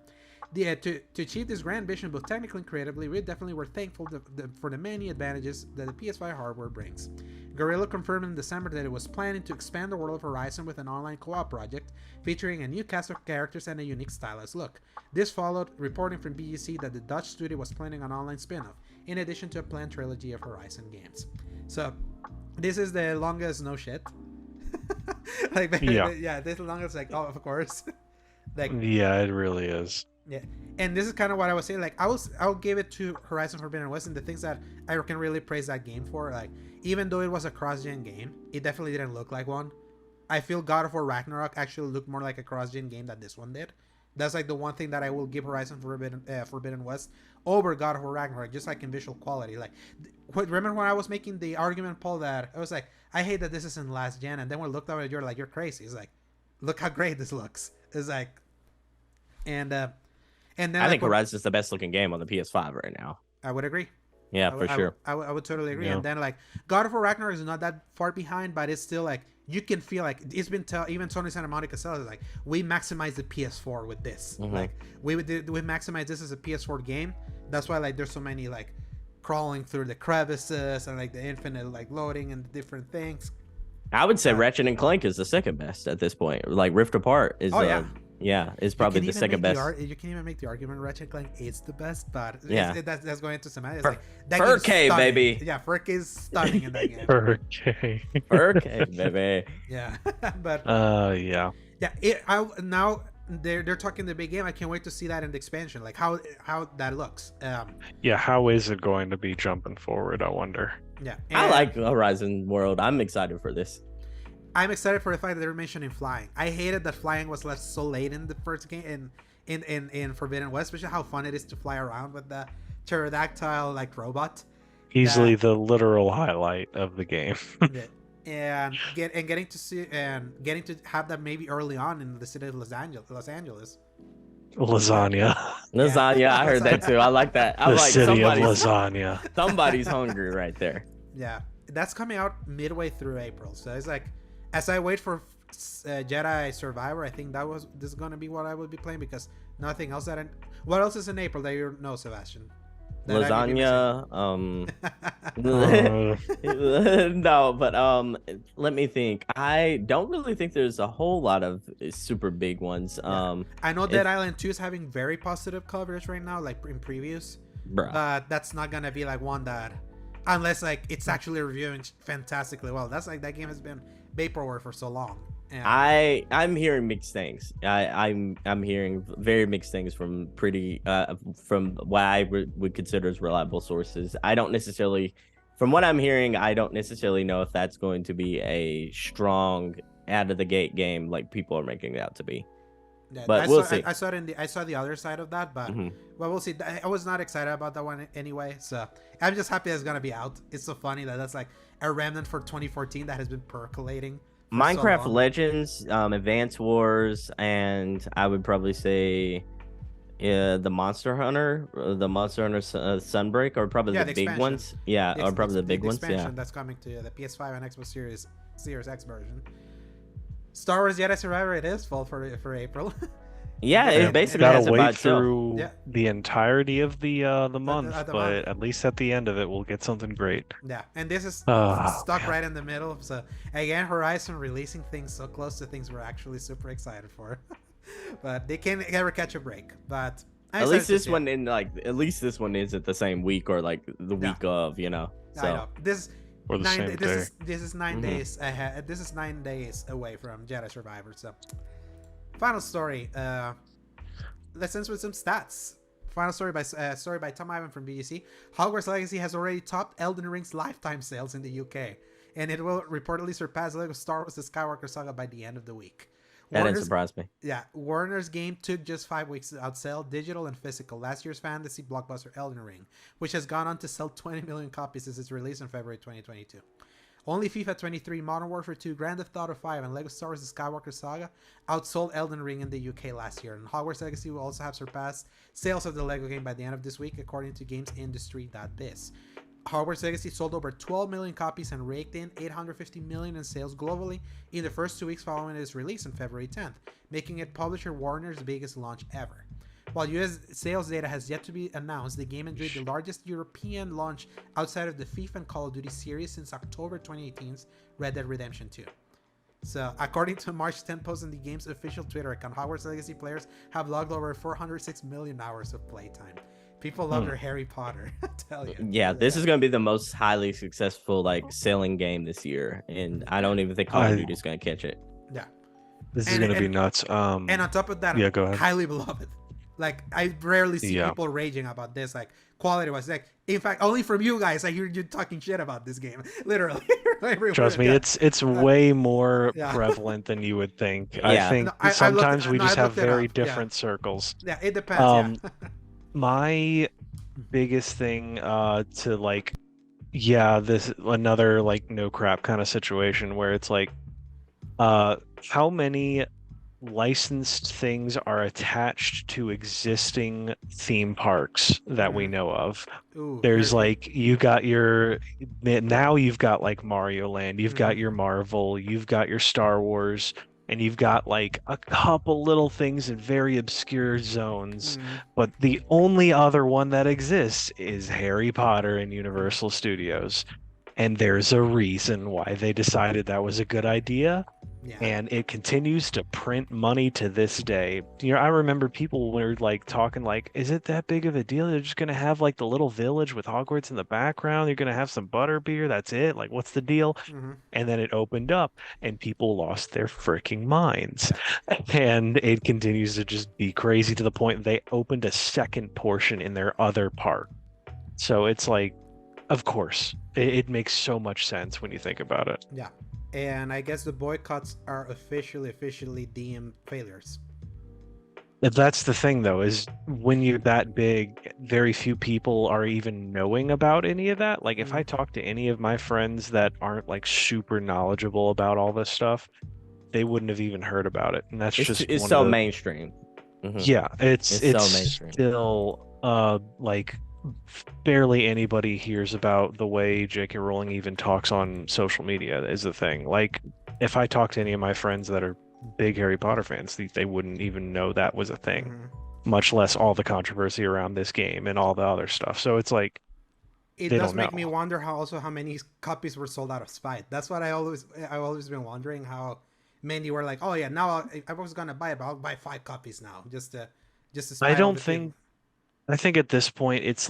To achieve this grand vision, both technically and creatively, we definitely were thankful for the many advantages that the PS5 hardware brings. Guerrilla confirmed in December that it was planning to expand the world of Horizon with an online co-op project featuring a new cast of characters and a unique stylized look. This followed reporting from BGC that the Dutch studio was planning an online spin-off, in addition to a planned trilogy of Horizon games. So, this is the longest no shit. This is the longest, like, oh, of course. Yeah, it really is. Yeah, and this is kind of what I was saying. Like, I'll give it to Horizon Forbidden West, and the things that I can really praise that game for, like, even though it was a cross-gen game, it definitely didn't look like one. I feel God of War Ragnarok actually looked more like a cross-gen game than this one did. That's like the one thing that I will give Horizon Forbidden West over God of War Ragnarok, just like in visual quality. Like, remember when I was making the argument, Paul, that I was like, I hate that this isn't last gen, and then when I looked at it, you're like, you're crazy. It's like, look how great this looks. It's like, and then I think Horizon is the best looking game on the PS5 right now. I would agree. Yeah, for sure. I would totally agree. Yeah. And then, like, God of War Ragnarok is not that far behind, but it's still like, you can feel like it's been even Sony Santa Monica says, like, we maximize the PS4 with this. Mm-hmm. Like, we maximize this as a PS4 game. That's why, like, there's so many, like, crawling through the crevices and, like, the infinite, like, loading and different things. I would say Ratchet and Clank is the second best at this point. Like, Rift Apart is is probably the second best. You can even make the argument Ratchet & Clank is the best, but that's going to semantics. Like, that 4K, baby. Yeah, 4K is stunning in that game. 4K. 4K, baby. Yeah, but yeah. Now they're talking the big game. I can't wait to see that in the expansion, like how that looks. How is it going to be jumping forward? I wonder. Yeah, I like Horizon World. I'm excited for this. I'm excited for the fact that they're mentioning flying. I hated that flying was left so late in the first game in Forbidden West, especially how fun it is to fly around with the pterodactyl like robot. Easily the literal highlight of the game. and getting to have that maybe early on in the city of Los Angeles. Lasagna. Lasagna, I heard that too. I like that. I'm the like, city of lasagna. Somebody's hungry right there. Yeah, that's coming out midway through April, so it's like, as I wait for Jedi Survivor, I think this is gonna be what I will be playing, because nothing else what else is in April that you know, Sebastion? Lasagna. No, but let me think. I don't really think there's a whole lot of super big ones. I know Dead Island 2 is having very positive coverage right now, like in previews. But that's not gonna be like one that, unless like it's actually reviewing fantastically well. That's like, that game has been vaporware for so long. And I'm hearing mixed things. I'm hearing very mixed things from from what I would consider as reliable sources. I don't necessarily, from what I'm hearing, I don't necessarily know if that's going to be a strong out of the gate game like people are making it out to be. Yeah, but we'll see. I saw the other side of that, but well, we'll see. I was not excited about that one anyway, so I'm just happy it's gonna be out. It's so funny that's like a remnant for 2014 that has been percolating. Minecraft Legends, Advance Wars, and I would probably say the Monster Hunter Sunbreak are probably the big ones. Yeah, are probably the big ones. Yeah, that's coming to the PS5 and Xbox Series X version. Star Wars Jedi Survivor, it is fall for April. Yeah, it basically has gotta about wait through the entirety of the month, but at least at the end of it, we'll get something great. Yeah, and this is stuck right in the middle. So again, Horizon releasing things so close to things we're actually super excited for, but they can't ever catch a break. But at least this one isn't the same week or like the week of, you know. So I know. This is 9 Mhm. days ahead. This is 9 days away from Jedi Survivor. So final story. Let's end with some stats. Final story by Tom Ivan from BGC. Hogwarts Legacy has already topped Elden Ring's lifetime sales in the UK, and it will reportedly surpass Lego Star Wars: The Skywalker Saga by the end of the week. That didn't surprise me. Yeah, Warner's game took just 5 weeks to outsell digital and physical last year's fantasy blockbuster Elden Ring, which has gone on to sell 20 million copies since its release in February 2022. Only FIFA 23, Modern Warfare 2, Grand Theft Auto 5, and LEGO Star Wars: The Skywalker Saga outsold Elden Ring in the UK last year, and Hogwarts Legacy will also have surpassed sales of the LEGO game by the end of this week, according to GamesIndustry.biz. Hogwarts Legacy sold over 12 million copies and raked in 850 million in sales globally in the first 2 weeks following its release on February 10th, making it publisher Warner's biggest launch ever. While US sales data has yet to be announced, the game enjoyed the largest European launch outside of the FIFA and Call of Duty series since October 2018's Red Dead Redemption 2. So, according to a March 10 post on the game's official Twitter account, Hogwarts Legacy players have logged over 406 million hours of playtime. People love their Harry Potter, I tell you. Yeah, this is going to be the most highly successful selling game this year, and I don't even think Call of Duty is going to catch it. Yeah. This is going to be nuts. And on top of that, yeah, go ahead. Highly beloved. Like, I rarely see people raging about this, like, quality-wise. Like, in fact, only from you guys, I hear you talking shit about this game. Literally. Trust me, it's way more prevalent than you would think. I think sometimes we just have very different circles. Yeah, it depends. My biggest thing to this another no crap kind of situation where it's like how many licensed things are attached to existing theme parks that we know of. There's you've got Mario Land, you've got your Marvel, you've got your Star Wars, and you've got a couple little things in very obscure zones, but the only other one that exists is Harry Potter and Universal Studios. And there's a reason why they decided that was a good idea. Yeah. And it continues to print money to this day. I remember people were talking is it that big of a deal? They're just going to have the little village with Hogwarts in the background. You're going to have some butterbeer. That's it. What's the deal? And then it opened up and people lost their freaking minds. And it continues to just be crazy to the point they opened a second portion in their other park. So it's of course, it makes so much sense when you think about it. Yeah. And I guess the boycotts are officially deemed failures. That's the thing, though, is when you're that big, very few people are even knowing about any of that. If I talk to any of my friends that aren't super knowledgeable about all this stuff, they wouldn't have even heard about it. And that's it's so mainstream. Yeah, it's so mainstream. Still barely anybody hears about the way J.K. Rowling even talks on social media is the thing. If I talk to any of my friends that are big Harry Potter fans, they wouldn't even know that was a thing, much less all the controversy around this game and all the other stuff. So it's it does make me wonder how many copies were sold out of spite. That's what I've always been wondering, how many were oh yeah, now I was gonna buy it, but I'll buy 5 copies now just to spite. I think at this point it's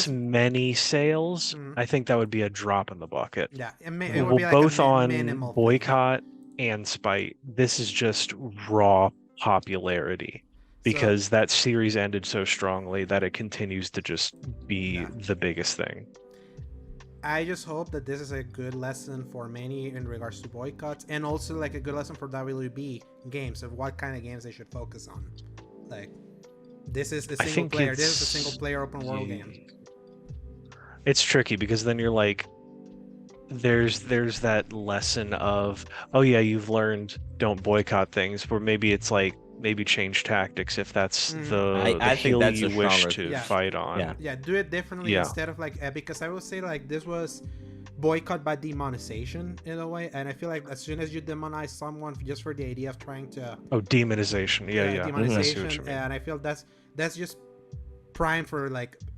many sales, I think that would be a drop in the bucket. Yeah, it would be both on boycott and spite. This is just raw popularity because that series ended so strongly that it continues to just be the biggest thing. I just hope that this is a good lesson for many in regards to boycotts, and also a good lesson for WB games of what kind of games they should focus on. This is the single player. This is a single player open world game. It's tricky because then you're there's that lesson of, oh yeah, you've learned don't boycott things, where maybe it's maybe change tactics if that's the hill you wish to fight on. Yeah, do it differently instead of because I would say this was boycott by demonization in a way, and I feel as soon as you demonize someone just for the idea of trying to demonization, demonization, and I feel that's just prime for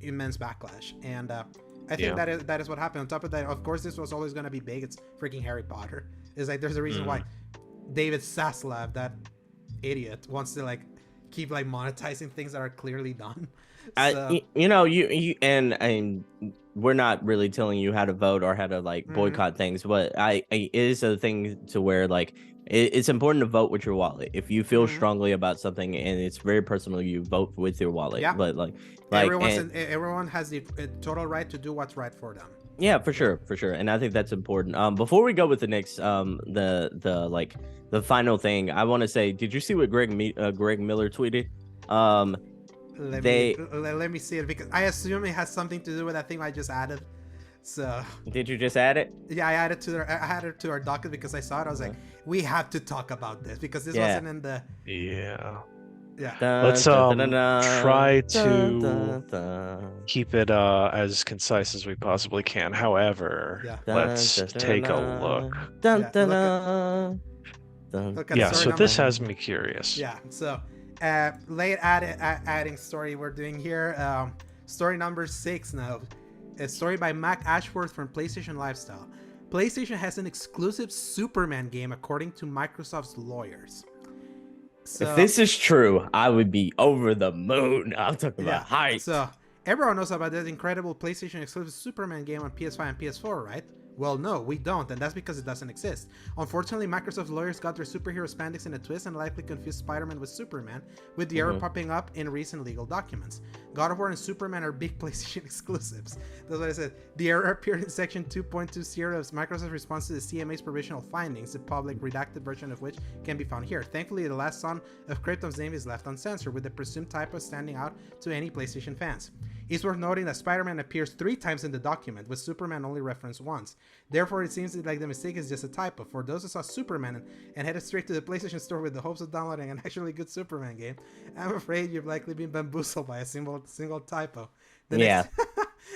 immense backlash, and I think that is what happened. On top of that, of course, this was always going to be big. It's freaking Harry Potter. It's there's a reason why David Zaslav, that idiot, wants to keep monetizing things that are clearly done. So, you and we're not really telling you how to vote or how to boycott things, but it is a thing to where it's important to vote with your wallet. If you feel strongly about something and it's very personal, you vote with your wallet. Yeah. But everyone has the total right to do what's right for them. Yeah, for sure, and I think that's important. Before we go with the next the final thing, I want to say, did you see what Greg Miller tweeted? Let me see it, because I assume it has something to do with that thing I just added. So did you just add it? yeah, I added it to our docket because I saw it. I was like, we have to talk about this because this wasn't in the Yeah. yeah. Let's try to keep it as concise as we possibly can. However, let's take a look. Look at Yeah, story so number. this has me curious. Yeah, so late adding story we're doing here. Story number 6 now. A story by Mac Ashworth from PlayStation Lifestyle. PlayStation has an exclusive Superman game according to Microsoft's lawyers. So, if this is true, I would be over the moon. I'm talking about hype. So everyone knows about this incredible PlayStation exclusive Superman game on PS5 and PS4, right? Well, no, we don't, and that's because it doesn't exist. Unfortunately, Microsoft's lawyers got their superhero spandex in a twist and likely confused Spider-Man with Superman, with the error popping up in recent legal documents. God of War and Superman are big PlayStation exclusives. That's what I said. The error appeared in Section 2.20 of Microsoft's response to the CMA's provisional findings, the public redacted version of which can be found here. Thankfully, the last son of Krypton's name is left uncensored, with the presumed typo standing out to any PlayStation fans. It's worth noting that Spider-Man appears 3 times in the document, with Superman only referenced once. Therefore, it seems like the mistake is just a typo. For those who saw Superman and headed straight to the PlayStation Store with the hopes of downloading an actually good Superman game, I'm afraid you've likely been bamboozled by a single typo. The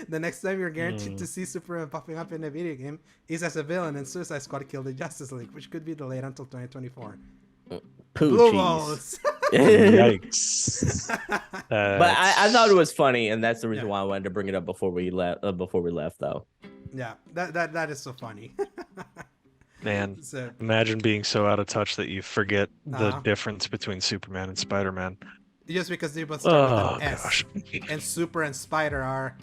next time you're guaranteed to see Superman popping up in a video game is as a villain in Suicide Squad Kill the Justice League, which could be delayed until 2024. Blue balls. Yikes. But I thought it was funny, and that's the reason why I wanted to bring it up before we left. Though. Yeah, that is so funny. Man, imagine being so out of touch that you forget the difference between Superman and Spider-Man. Just because they both start with an S, and Super and Spider are,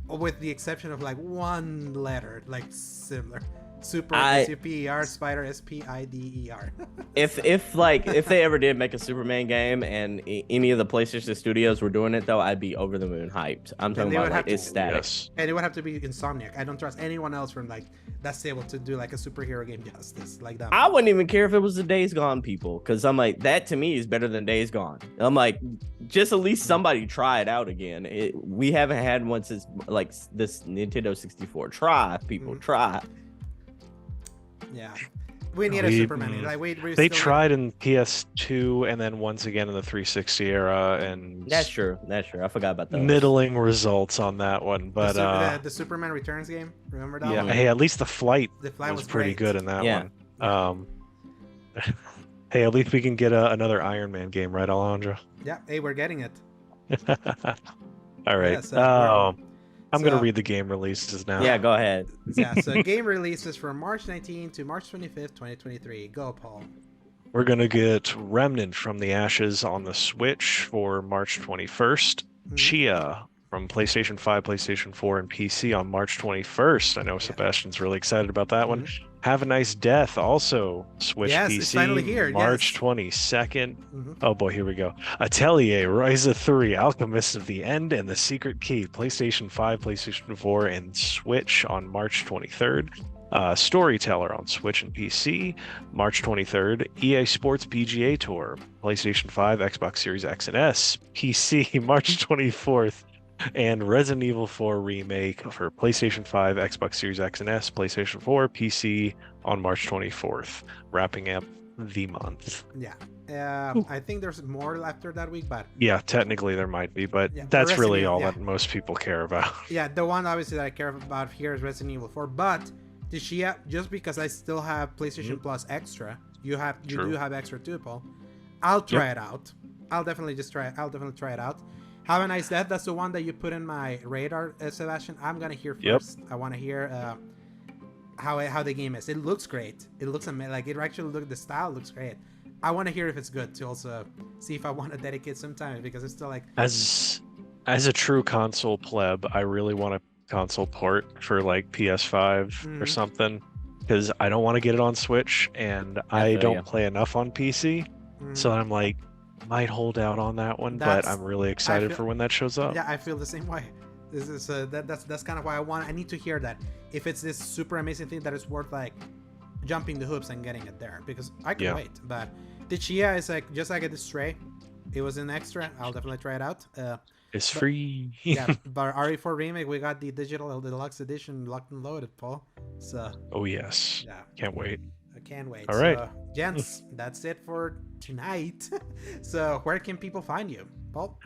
with the exception of like one letter, like similar. Super S-U-P-E-R, Spider S-P-I-D-E-R. if they ever did make a Superman game and any of the PlayStation studios were doing it though, I'd be over the moon hyped. I'm talking about like it's static. Yes. And it would have to be Insomniac. I don't trust anyone else from like that's able to do like a superhero game justice like that. I wouldn't even care if it was the Days Gone people, because I'm like, that to me is better than Days Gone. I'm like, just at least somebody try it out again. We haven't had one since like this Nintendo 64. Try, people, try. Yeah, we need a Superman. Like they tried in PS2 and then once again in the 360 era, and that's true. I forgot about that. Middling results on that one, but the Superman Returns game. Remember that? Yeah. one? Hey, at least the flight was pretty great. good in that one. Hey, at least we can get another Iron Man game, right, Alejandro? Yeah. Hey, we're getting it. All right. Yeah, I'm going to read the game releases now. Yeah, go ahead. Yeah, so game releases from March 19 to March 25th, 2023. Go, Paul. We're going to get Remnant from the Ashes on the Switch for March 21st. Chia from PlayStation 5, PlayStation 4, and PC on March 21st. I know Sebastian's really excited about that one. Have a Nice Death, also Switch PC, it's finally here. March 22nd. Oh boy, here we go. Atelier, Rise of 3, Alchemist of the End, and The Secret Key, PlayStation 5, PlayStation 4, and Switch on March 23rd. Storyteller on Switch and PC, March 23rd. EA Sports PGA Tour, PlayStation 5, Xbox Series X and S, PC, March 24th. And Resident Evil 4 Remake for PlayStation 5, Xbox Series X and S, PlayStation 4, PC on March 24th, wrapping up the month. Yeah. I think there's more after that week, but... Yeah, technically there might be, but that's really all that most people care about. Yeah, the one obviously that I care about here is Resident Evil 4, but Tishia, just because I still have PlayStation Plus Extra, you do have Extra too, Paul. I'll try it out. I'll definitely try it out. Have a Nice Death. That's the one that you put in my radar, Sebastian. I'm gonna hear first. I want to hear how the game is. It looks great. It looks amazing. Like it actually the style looks great. I want to hear if it's good to also see if I want to dedicate some time, because it's still like as a true console pleb, I really want a console port for like PS5 or something, because I don't want to get it on Switch, and I don't play enough on PC, so I'm like, might hold out on that one, but I'm really excited for when that shows up. Yeah, I feel the same way. This is that's kind of why I need to hear that if it's this super amazing thing that is worth like jumping the hoops and getting it there, because I can wait. But the Chia is like just like a Stray. It was an extra. I'll definitely try it out. is But- free. Yeah, but RE4 remake, we got the digital deluxe edition locked and loaded, Paul. So Oh yes. yeah, Can't wait. I can't wait. All right. So, gents, that's it for tonight. So where can people find you, Paul?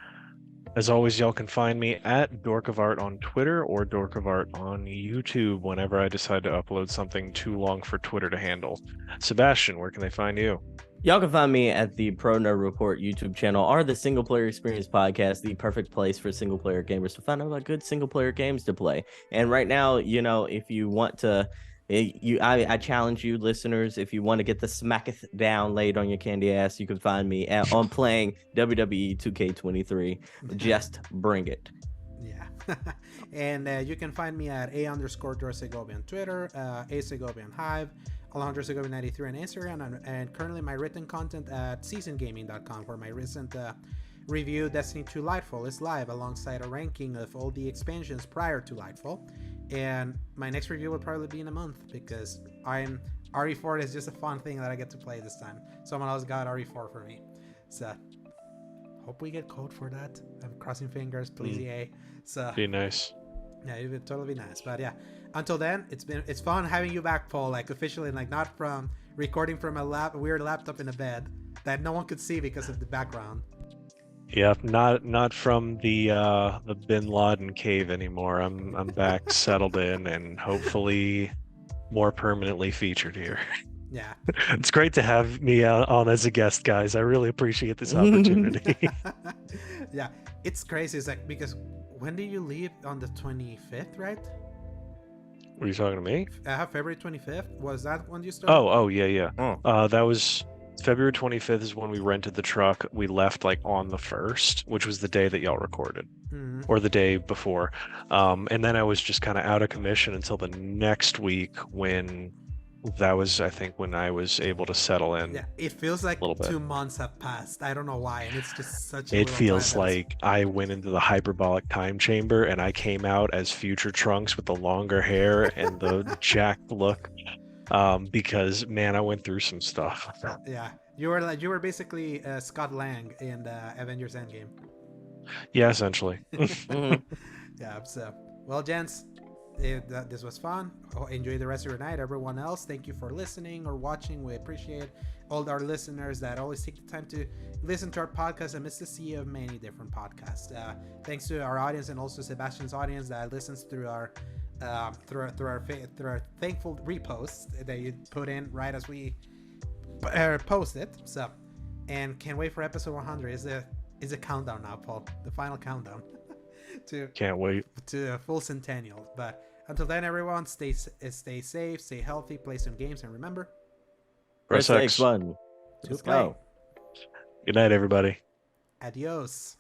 As always, y'all can find me at Dork of Art on Twitter or Dork of Art on YouTube whenever I decide to upload something too long for Twitter to handle. Sebastian, where can they find you? Y'all can find me at the Pro Nerd Report YouTube channel or the Single Player Experience podcast, the perfect place for single player gamers to find out about good single player games to play. And right now, if you want to, I challenge you, listeners, if you want to get the smacketh down laid on your candy ass, you can find me on playing WWE 2K23. Just bring it. Yeah. And you can find me at _Dorsegobi on Twitter, Segobi on Hive, Alejandro Segobi93 on Instagram, and currently my written content at seasongaming.com, where my recent review Destiny 2 Lightfall is live alongside a ranking of all the expansions prior to Lightfall. And my next review will probably be in a month because RE4 is just a fun thing that I get to play this time. Someone else got RE4 for me. So hope we get code for that. I'm crossing fingers, please, EA. So Be nice. yeah, it would totally be nice. But yeah, until then, it's fun having you back, Paul. Like officially, like not from recording from a weird laptop in a bed that no one could see because of the background. Yeah, not from the Bin Laden cave anymore. I'm back settled in and hopefully more permanently featured here. Yeah. It's great to have me on as a guest, guys. I really appreciate this opportunity. Yeah, it's crazy. It's like because when did you leave? On the 25th, right? Were you talking to me? February 25th. Was that when you started? Oh, yeah. Oh. That was February 25th is when we rented the truck. We left like on the 1st, which was the day that y'all recorded, or the day before. And then I was just kind of out of commission until the next week when that was, I think, when I was able to settle in. Yeah, it feels like little bit. 2 months have passed. I don't know why, and it's just such a It little feels time. like I went into the hyperbolic time chamber and I came out as Future Trunks with the longer hair and the jacked look. Because man, I went through some stuff. Yeah, you were basically Scott Lang in Avengers Endgame. Yeah, essentially. Yeah. So, well, gents, this was fun. Enjoy the rest of your night. Everyone else, thank you for listening or watching. We appreciate all our listeners that always take the time to listen to our podcast amidst the sea of many different podcasts. Thanks to our audience and also Sebastian's audience that listens through our thankful reposts that you put in right as we post it. So, and can't wait for episode 100. Is a countdown now, Paul. The final countdown Can't wait. to a full centennial. But until then, everyone, stay safe, stay healthy, play some games, and remember, Press X. Fun. to Let's play. go. Good night, everybody. Adios.